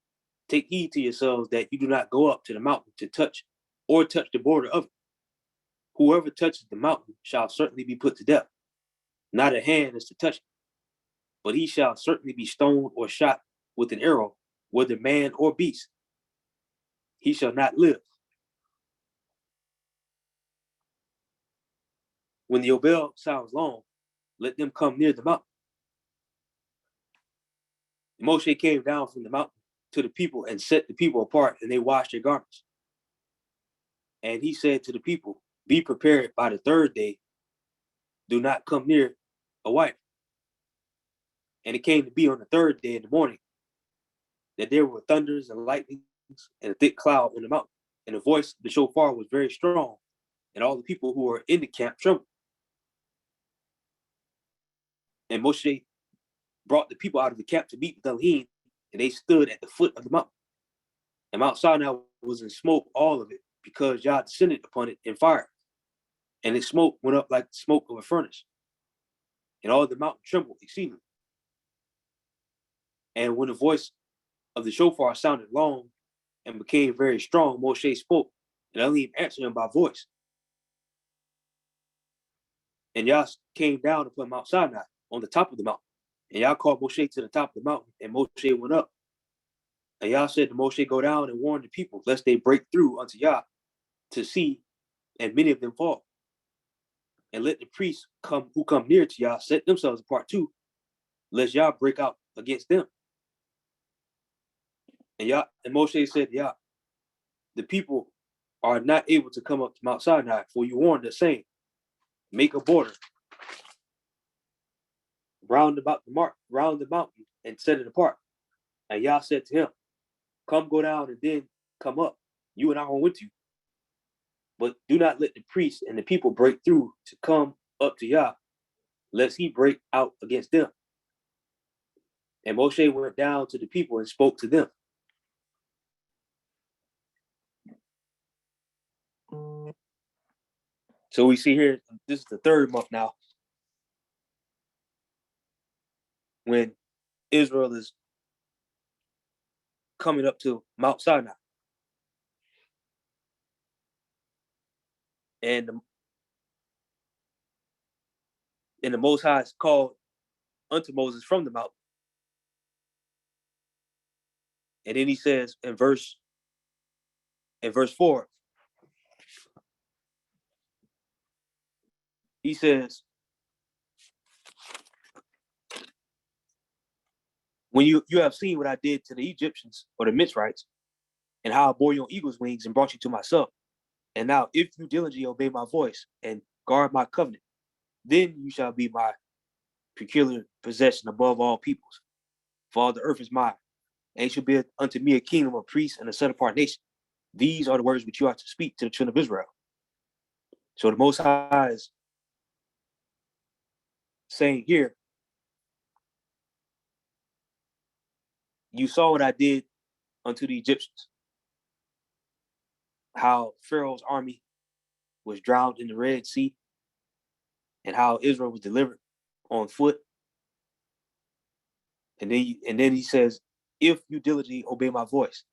Take heed to yourselves that you do not go up to the mountain to touch the border of it. Whoever touches the mountain shall certainly be put to death. Not a hand is to touch it, but he shall certainly be stoned or shot with an arrow, whether man or beast. He shall not live. When the Yobel sounds long, let them come near the mountain." Moshe came down from the mountain to the people and set the people apart, and they washed their garments. And he said to the people, "Be prepared by the third day. Do not come near a wife." And it came to be on the third day in the morning that there were thunders and lightnings and a thick cloud on the mountain. And the voice of the shofar was very strong, and all the people who were in the camp trembled. And Moshe brought the people out of the camp to meet with Elohim, and they stood at the foot of the mountain. And Mount Sinai was in smoke, all of it, because Yah descended upon it in fire. And its smoke went up like the smoke of a furnace. And all the mountain trembled exceedingly. And when the voice of the shofar sounded long and became very strong, Moshe spoke, and Elohim answered him by voice. And Yah came down upon Mount Sinai on the top of the mountain. And Yah called Moshe to the top of the mountain, and Moshe went up. And Yah said to Moshe, "Go down and warn the people, lest they break through unto Yah to see and many of them fall. And let the priests who come near to y'all set themselves apart too, lest y'all break out against them. And Moshe said, y'all, the people are not able to come up to Mount Sinai, for you warned us, saying, make a border round the mountain and set it apart. And Yah said to him, come go down and then come up, you and Aaron with you. But do not let the priests and the people break through to come up to Yah, lest he break out against them. And Moshe went down to the people and spoke to them. So we see here, this is the third month now, when Israel is coming up to Mount Sinai. And the Most High is called unto Moses from the mountain. And then he says in verse 4, he says, when you have seen what I did to the Egyptians or the Mitzrites, and how I bore you on eagle's wings and brought you to myself. And now, if you diligently obey my voice and guard my covenant, then you shall be my peculiar possession above all peoples. For all the earth is mine, and it shall be unto me a kingdom of priests and a set apart nation. These are the words which you are to speak to the children of Israel. So the Most High is saying here, you saw what I did unto the Egyptians, how Pharaoh's army was drowned in the Red Sea, and how Israel was delivered on foot. And then he says, if you diligently obey my voice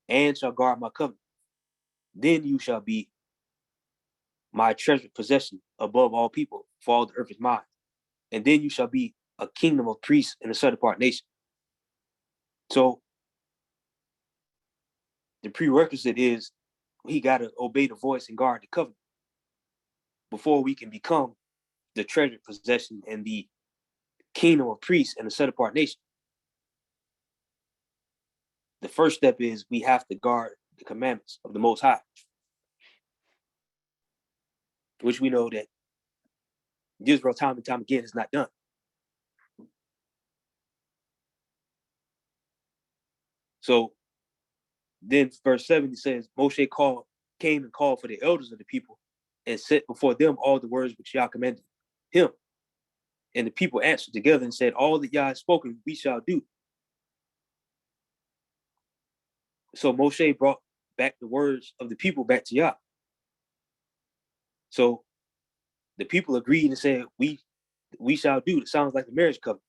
and shall guard my covenant, then you shall be my treasured possession above all people, for all the earth is mine. And then you shall be a kingdom of priests and a set apart nation. So the prerequisite is we got to obey the voice and guard the covenant before we can become the treasured possession and the kingdom of priests and a set apart nation. The first step is we have to guard the commandments of the Most High, which we know that Israel time and time again is not done. So then verse 7 says, Moshe came and called for the elders of the people and set before them all the words which Yah commanded him. And the people answered together and said, all that Yah has spoken, we shall do. So Moshe brought back the words of the people back to Yah. So the people agreed and said, we shall do. It sounds like the marriage covenant.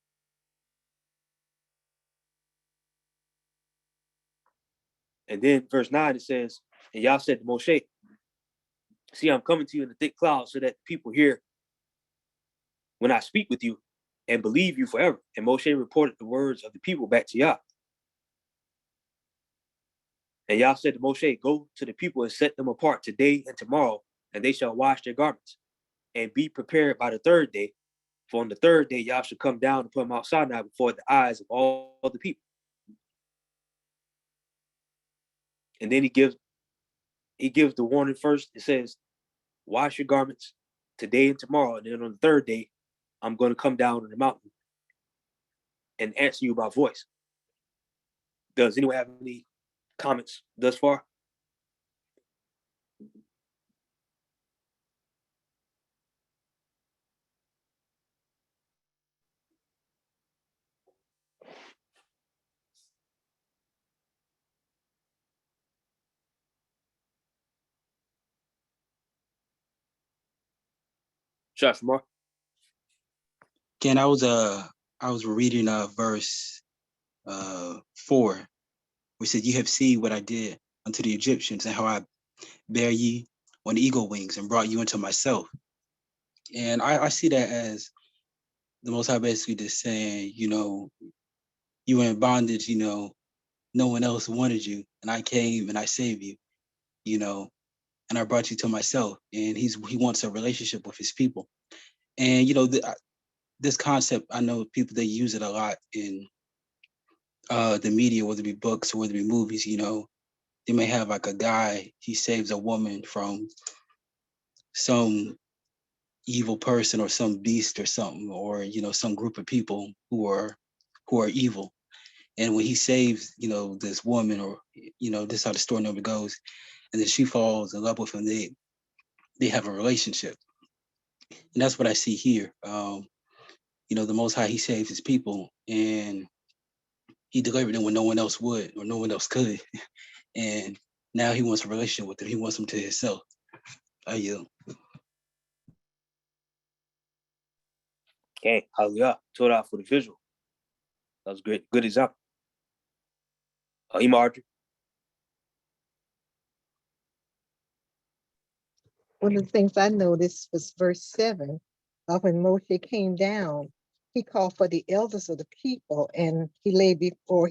And then verse 9, it says, and Yah said to Moshe, see, I'm coming to you in the thick cloud so that people hear when I speak with you and believe you forever. And Moshe reported the words of the people back to Yah. And Yah said to Moshe, go to the people and set them apart today and tomorrow, and they shall wash their garments and be prepared by the third day. For on the third day, Yah shall come down upon Mount Sinai before the eyes of all the people. And then he gives the warning first. It says, wash your garments today and tomorrow. And then on the third day, I'm going to come down on the mountain and answer you by voice. Does anyone have any comments thus far? Josh Moore. Ken, I was reading verse 4, which said, you have seen what I did unto the Egyptians and how I bear ye on eagle wings and brought you into myself. And I see that as the Most High basically just saying, you were in bondage, no one else wanted you, and I came and I saved you, and I brought you to myself. And he wants a relationship with his people. And, you know, this concept, I know people, they use it a lot in the media, whether it be books or whether it be movies. You know, they may have like a guy, he saves a woman from some evil person or some beast or something, or, you know, some group of people who are evil. And when he saves, you know, this woman, or, you know, this is how the story number goes, and then she falls in love with him, they have a relationship. And that's what I see here. You know, the Most High, he saves his people, and he delivered them when no one else would, or no one else could. And now he wants a relationship with them. He wants them to himself. I yield. Okay, hallelujah. Torah for the visual. That was great. Good example. Marjorie. One of the things I noticed was verse 7. When Moshe came down, he called for the elders of the people, and he laid before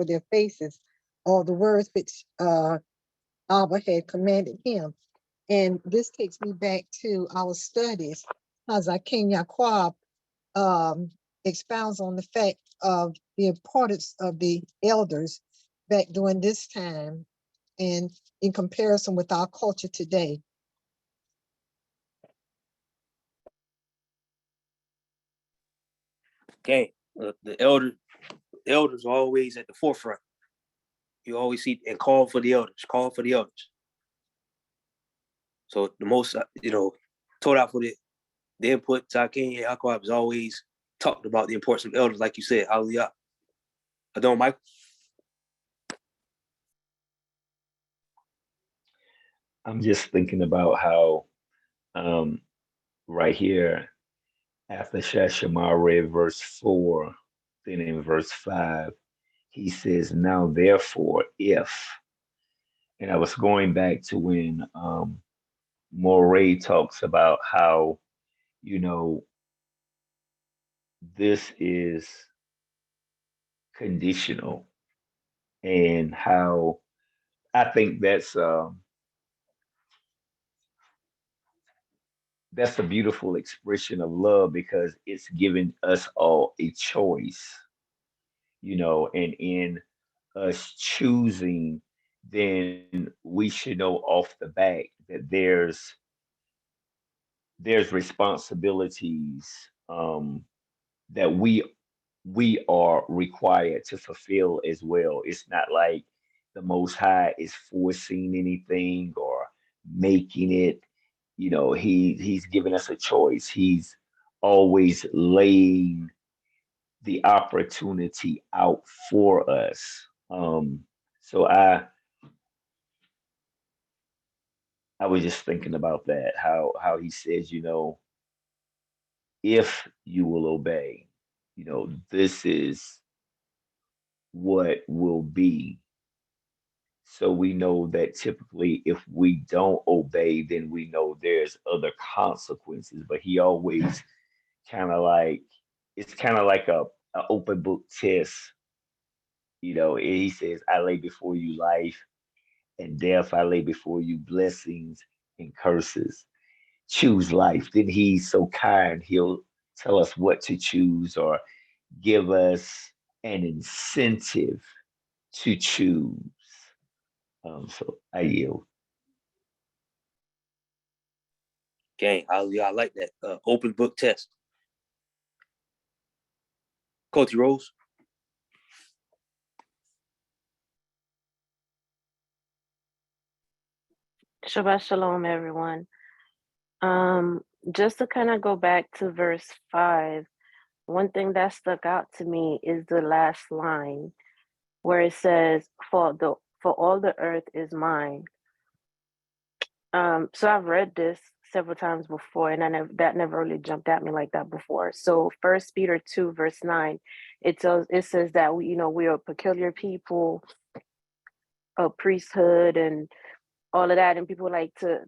their faces all the words which Abba had commanded him. And this takes me back to our studies, as Chanakyah expounds on the fact of the importance of the elders back during this time and in comparison with our culture today. Okay, the elders are always at the forefront. You always see and call for the elders. Call for the elders. So the most, you know, Torah for the input. Chanakyah Yaakov has always talked about the importance of elders, like you said. Hallelujah. Adon, Michael. I'm just thinking about how right here, after Shashima read verse 4, then in verse 5, he says, now therefore, if, and I was going back to when Moray talks about how, you know, this is conditional, and how I think that's a beautiful expression of love, because it's giving us all a choice, you know, and in us choosing, then we should know off the bat that there's responsibilities that we are required to fulfill as well. It's not like the Most High is forcing anything or making it. You know, he's giving us a choice. He's always laying the opportunity out for us. So I was just thinking about that, how he says, you know, if you will obey, you know, this is what will be. So we know that typically if we don't obey, then we know there's other consequences. But he always kind of like, it's kind of like a open book test. You know, he says, I lay before you life and death. I lay before you blessings and curses. Choose life. Then he's so kind, he'll tell us what to choose, or give us an incentive to choose. So I yield. Okay, I like that. Open book test. Coach Rose. Shabbat shalom, everyone. Just to kind of go back to verse 5, one thing that stuck out to me is the last line where it says, for all the earth is mine. So I've read this several times before, and that never really jumped at me like that before. So 1 Peter 2, verse 9, it says that we are a peculiar people, a priesthood, and all of that, and people like to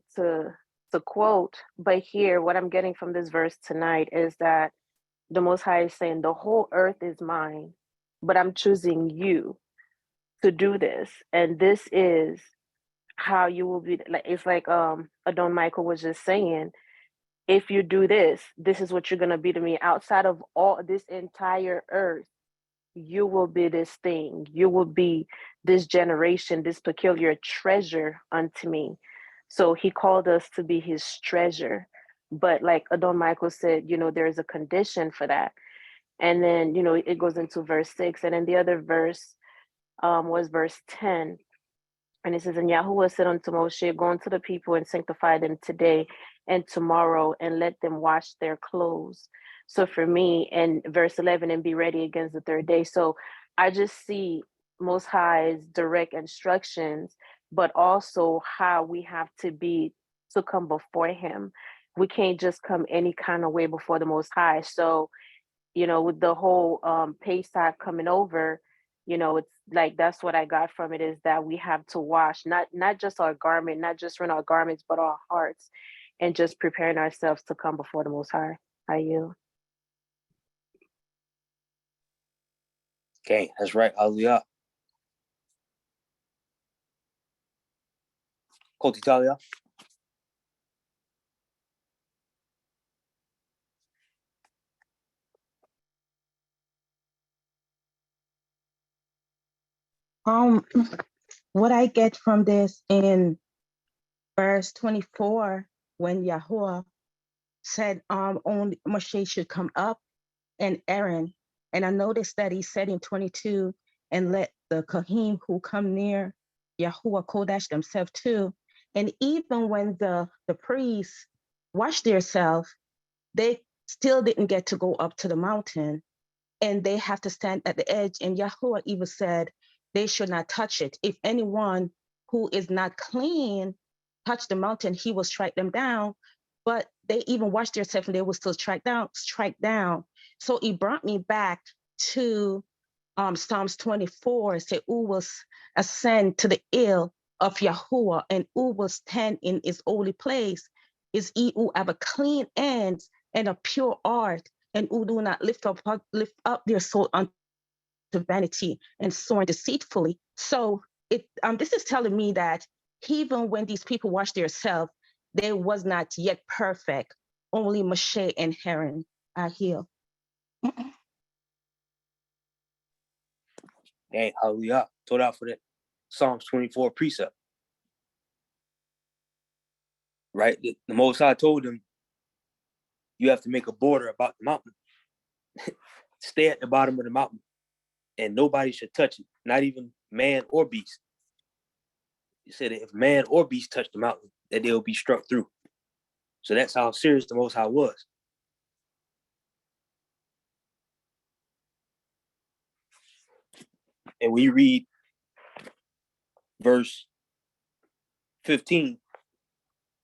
quote. But here, what I'm getting from this verse tonight is that the Most High is saying the whole earth is mine, but I'm choosing you to do this, and this is how you will be like, it's like Adon Michael was just saying, if you do this, this is what you're gonna be to me. Outside of all this entire earth, you will be this thing. You will be this generation, this peculiar treasure unto me. So he called us to be his treasure. But like Adon Michael said, there is a condition for that. And then, it goes into verse 6. And then the other verse was verse 10. And it says, and Yahuwah said unto Moshe, go unto the people and sanctify them today and tomorrow, and let them wash their clothes. So for me, and verse 11, and be ready against the third day. So I just see Most High's direct instructions, but also how we have to be to come before him. We can't just come any kind of way before the Most High. So, with the whole Pesach coming over, it's like, that's what I got from it, is that we have to wash not just our garment, not just rent our garments, but our hearts, and just preparing ourselves to come before the Most High. I yield. Okay, that's right. Hallelujah. Koti Talia. What I get from this in verse 24, when Yahuwah said only Moshe should come up and Aaron, and I noticed that he said in 22, and let the Kahim who come near Yahuwah Kodash themselves too. And even when the priests washed themselves, they still didn't get to go up to the mountain, and they have to stand at the edge. And Yahuwah even said they should not touch it. If anyone who is not clean touch the mountain, he will strike them down. But they even washed themselves and they will still strike down. So it brought me back to Psalms 24. Say, who will ascend to the hill of Yahuwah, and who will stand in his holy place? Is he who have a clean hands and a pure heart, and who do not lift up their soul unto vanity and soaring deceitfully. So this is telling me that even when these people washed themselves, they was not yet perfect. Only Moshe and Aaron are healed. Hey, hallelujah. Told out for that Psalms 24 precept. Right? The Most High told them, you have to make a border about the mountain. Stay at the bottom of the mountain, and nobody should touch it, not even man or beast. He said that if man or beast touch the mountain, that they will be struck through. So that's how serious the Most High was. And we read verse 15,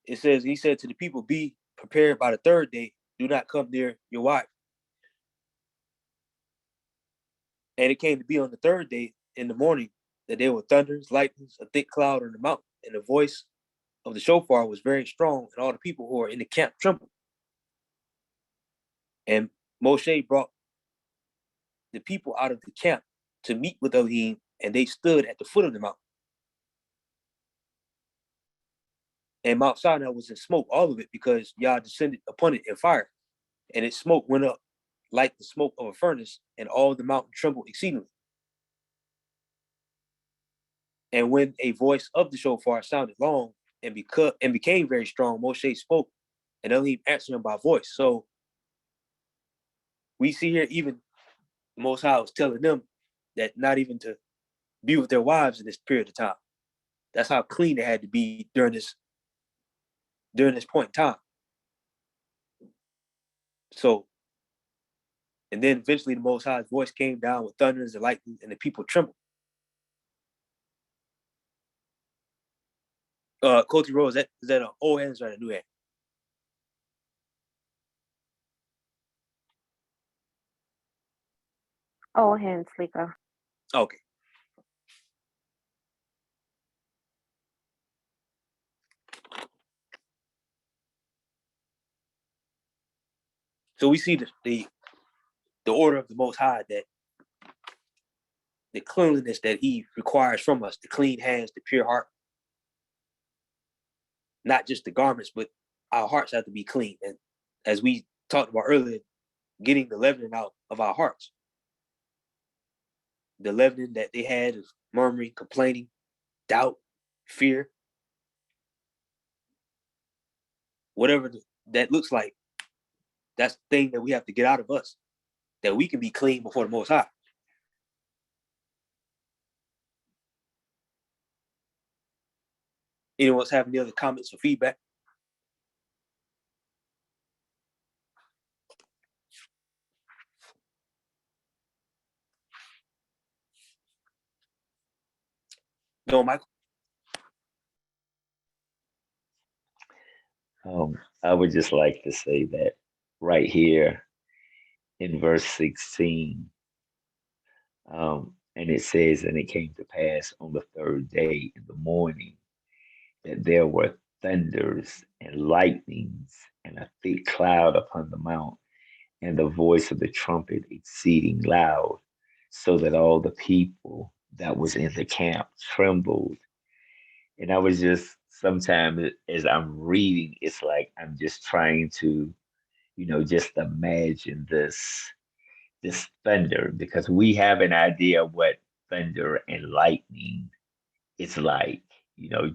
it says, he said to the people, be prepared by the third day, do not come near your wife. And it came to be on the third day in the morning that there were thunders, lightnings, a thick cloud on the mountain, and the voice of the shofar was very strong, and all the people who were in the camp trembled. And Moshe brought the people out of the camp to meet with Elohim, and they stood at the foot of the mountain. And Mount Sinai was in smoke, all of it, because Yah descended upon it in fire. And its smoke went up like the smoke of a furnace, and all the mountain trembled exceedingly. And when a voice of the shofar sounded long and became very strong, Moshe spoke, and Elohim answered him by voice. So we see here, even the Most High was telling them that not even to be with their wives in this period of time. That's how clean they had to be during this point in time. So, and then eventually the Most High's voice came down with thunders and lightning, and the people trembled. Koti Rose, is that an old hands or a new hand? Oh, hands, Lika. Okay. So we see the order of the Most High, that the cleanliness that he requires from us, the clean hands, the pure heart, not just the garments, but our hearts have to be clean. And as we talked about earlier, getting the leavening out of our hearts. The leavening that they had of murmuring, complaining, doubt, fear, whatever that looks like, that's the thing that we have to get out of us, that we can be clean before the Most High. Anyone else have any other comments or feedback? No, Michael? I would just like to say that right here in verse 16, and it says, and it came to pass on the third day in the morning that there were thunders and lightnings and a thick cloud upon the mount, and the voice of the trumpet exceeding loud, so that all the people that was in the camp trembled. And I was just, sometimes as I'm reading, it's like I'm just trying to, just imagine this thunder, because we have an idea of what thunder and lightning is like,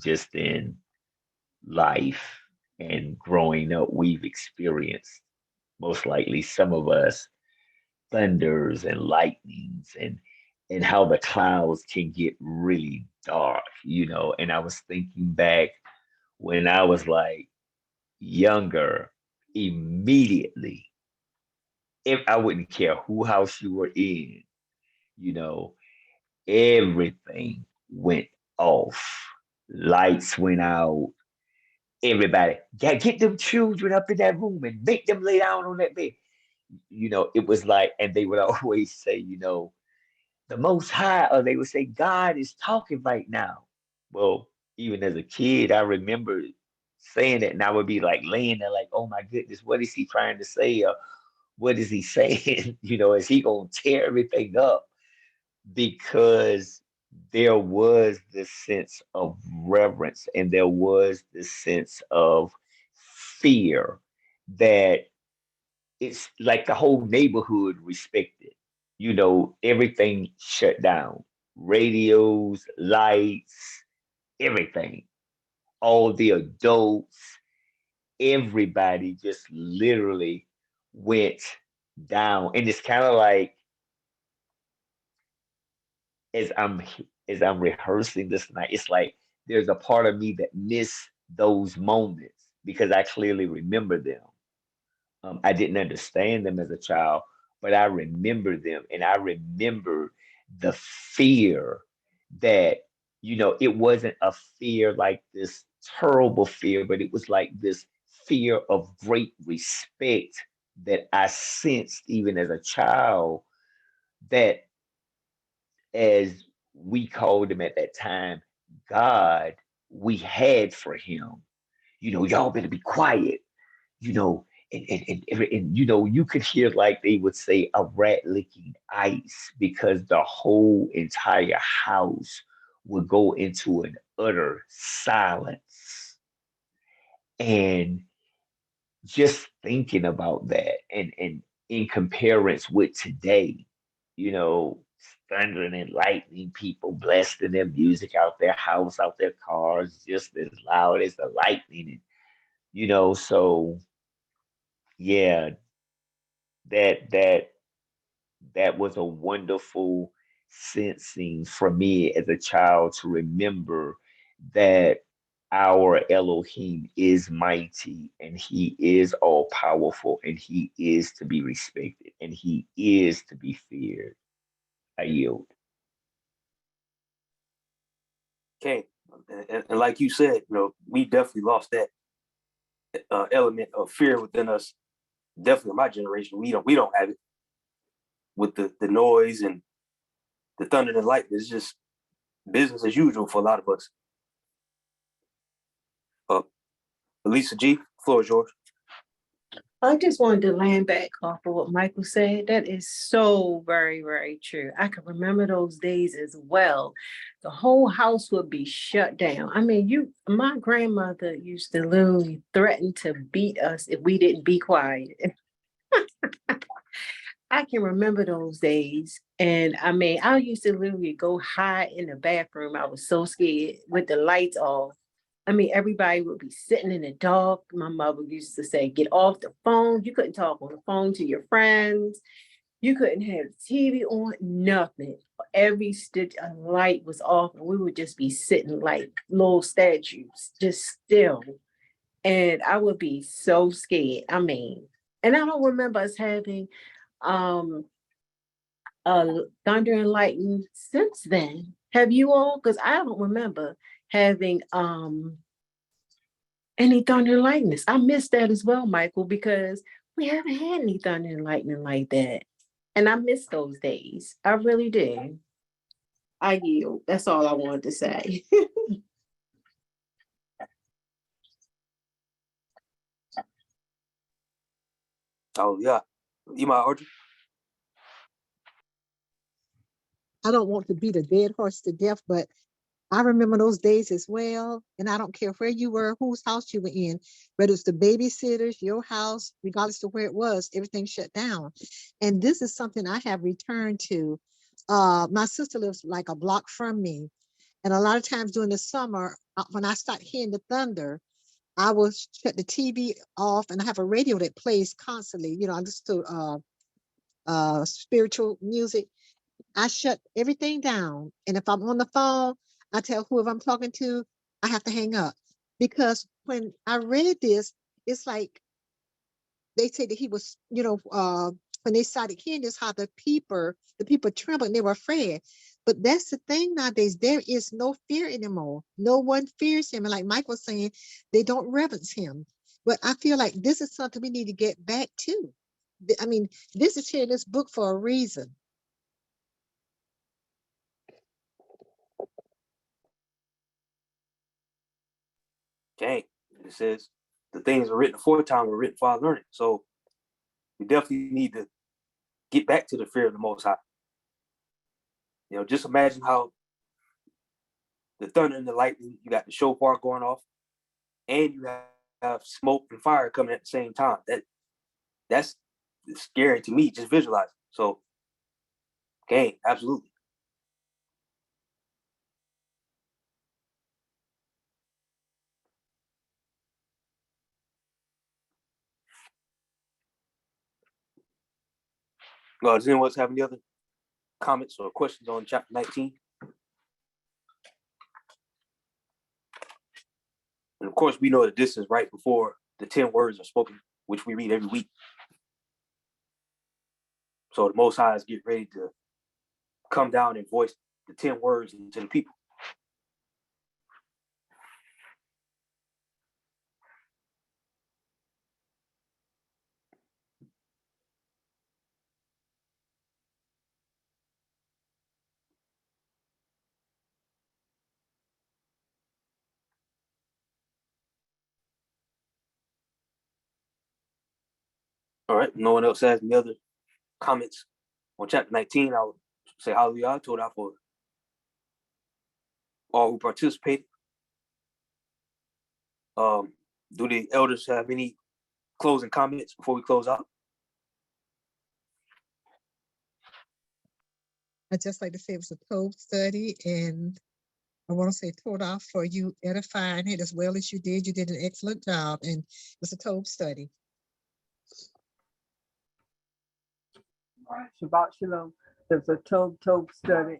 just in life and growing up, we've experienced, most likely some of us, thunders and lightnings, and how the clouds can get really dark, and I was thinking back when I was like younger, immediately, if I wouldn't care who house you were in, you know, everything went off. Lights went out. Everybody, get them children up in that room and make them lay down on that bed. It was like, and they would always say, the Most High, or they would say, God is talking right now. Well, even as a kid, I remember saying it, and I would be like laying there, like, oh my goodness, what is he trying to say? Or what is he saying? Is he going to tear everything up? Because there was this sense of reverence and there was this sense of fear that it's like the whole neighborhood respected. Everything shut down, radios, lights, everything. All the adults, everybody just literally went down. And it's kind of like, as I'm rehearsing this night, it's like there's a part of me that miss those moments because I clearly remember them. I didn't understand them as a child, but I remember them, and I remember the fear that, it wasn't a fear like this terrible fear, but it was like this fear of great respect that I sensed even as a child, that, as we called him at that time, God, we had for him. Y'all better be quiet, you know, and you could hear, like they would say, a rat licking ice, because the whole entire house would go into an utter silence. And just thinking about that, and in comparison with today, you know, thundering and lightning, people blasting their music out their house, out their cars, just as loud as the lightning. And, so yeah, that that was a wonderful sensing for me as a child, to remember that our Elohim is mighty and he is all powerful and he is to be respected and he is to be feared. I yield. Okay. And like you said, we definitely lost that element of fear within us. Definitely my generation, we don't have it with the noise and the thunder and lightning. It's just business as usual for a lot of us. Lisa G, floor is yours. I just wanted to land back off of what Michael said. That is so very, very true. I can remember those days as well. The whole house would be shut down. I mean, my grandmother used to literally threaten to beat us if we didn't be quiet. I can remember those days. And I mean, I used to literally go hide in the bathroom. I was so scared with the lights off. I mean, everybody would be sitting in the dark. My mother used to say, get off the phone. You couldn't talk on the phone to your friends. You couldn't have the TV on, nothing. Every stitch of light was off, and we would just be sitting like little statues, just still. And I would be so scared. I mean, and I don't remember us having um thunder and lightning since then. Have you all? Because I don't remember having any thunder and lightning. I missed that as well, Michael, because we haven't had any thunder and lightning like that. And I miss those days. I really do. I yield. That's all I wanted to say. Oh yeah. You might Audrey? I don't want to beat a dead horse to death, but I remember those days as well. And I don't care where you were, whose house you were in, whether it's the babysitters, your house, regardless of where it was, everything shut down. And this is something I have returned to. My sister lives like a block from me. And a lot of times during the summer, when I start hearing the thunder, I will shut the TV off and I have a radio that plays constantly. You know, I listen to spiritual music. I shut everything down. And if I'm on the phone, I tell whoever I'm talking to, I have to hang up. Because when I read this, it's like they say that he was, when they started hearing this, how the people trembled and they were afraid. But that's the thing nowadays, there is no fear anymore. No one fears him. And like Mike was saying, they don't reverence him. But I feel like this is something we need to get back to. I mean, this is here in this book for a reason. Dang. It says the things were written aforetime were written for our learning. So we definitely need to get back to the fear of the Most High. You know, just imagine how the thunder and the lightning, you got the shofar going off, and you have smoke and fire coming at the same time. That's scary to me, just visualize. So, okay, absolutely. Does anyone else have any other comments or questions on chapter 19? And of course, we know that this is right before the 10 words are spoken, which we read every week. So the Most High is getting ready to come down and voice the 10 words to the people. All right. No one else has any other comments on chapter 19. I would say hallelujah. I told out for all who participated. Do the elders have any closing comments before we close out? I just like to say it was a Tob study, and I want to say Todah for you edifying it as well as you did. You did an excellent job, and it was a Tob study. Shabbat Shalom. There's a Tob study.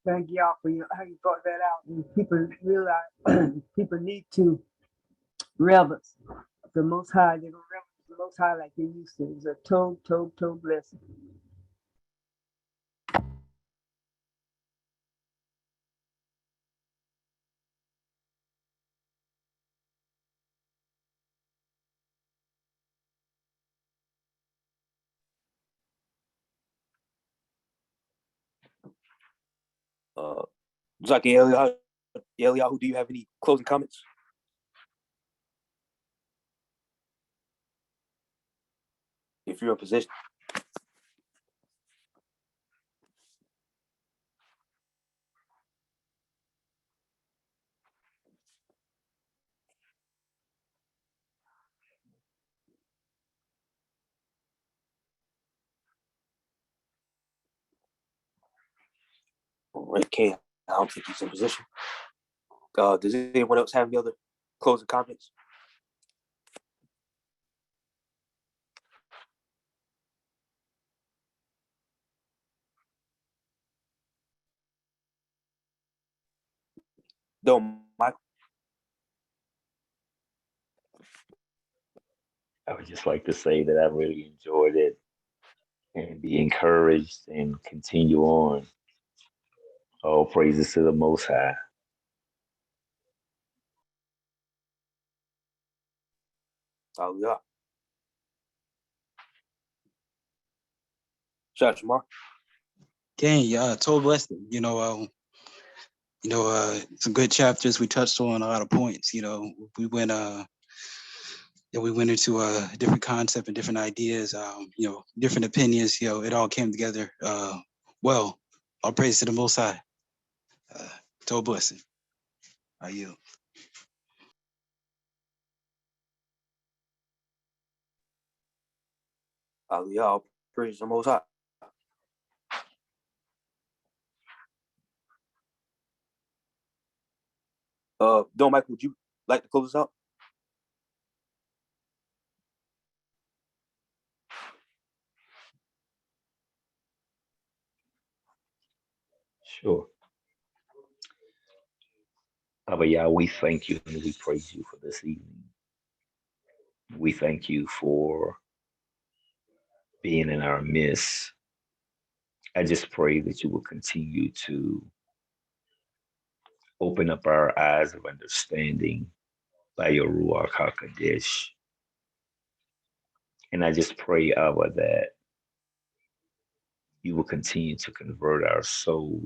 Thank y'all for how you brought that out. And people realize people need to reverence the Most High. They don't reverence the Most High like they used to. It's a Tob lesson. Zaki Eliyahu, do you have any closing comments? if you're in position. Okay, I don't think he's in position. Does anyone else have any other closing comments? Don't, Michael. I would just like to say that I really enjoyed it and be encouraged and continue on. All praises to the Most High. Hallelujah. Shout out to Mark. Again, yeah, total blessing. Some good chapters. We touched on a lot of points. We went into a different concept and different ideas. Different opinions. It all came together. Well, all praise to the Most High. Total blessing. Are you? Hallelujah. All praise the Most High. Don't, Michael, would you like to close us out? Sure. Abba Yah, we thank you and we praise you for this evening. We thank you for being in our midst. I just pray that you will continue to open up our eyes of understanding by your Ruach HaKodesh. And I just pray, Abba, that you will continue to convert our souls.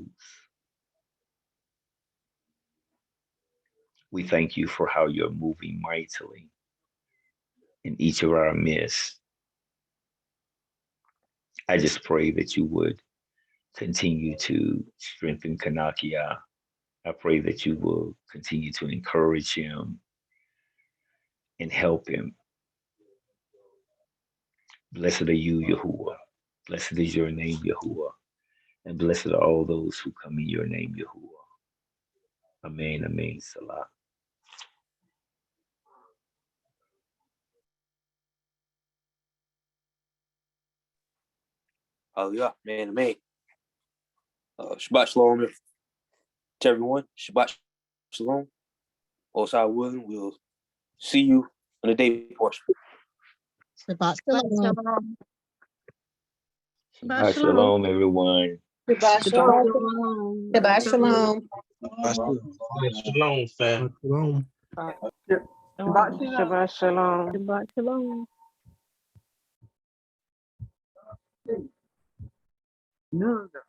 We thank you for how you're moving mightily in each of our midst. I just pray that you would continue to strengthen Chanakyah. I pray that you will continue to encourage him and help him. Blessed are you, Yahuwah. Blessed is your name, Yahuwah. And blessed are all those who come in your name, Yahuwah. Amen, amen, salah. Hallelujah. Man, man. Shabbat Shalom to everyone. Shabbat Shalom. Osai willing, we'll see you on the day portion. Shabbat Shabbat shalom. shalom. Shabbat shalom, everyone. Shabbat Shabbat shalom. shalom. Shabbat shalom. Shalom, fam. Shalom. Shabbat shalom. Shabbat shalom. None of the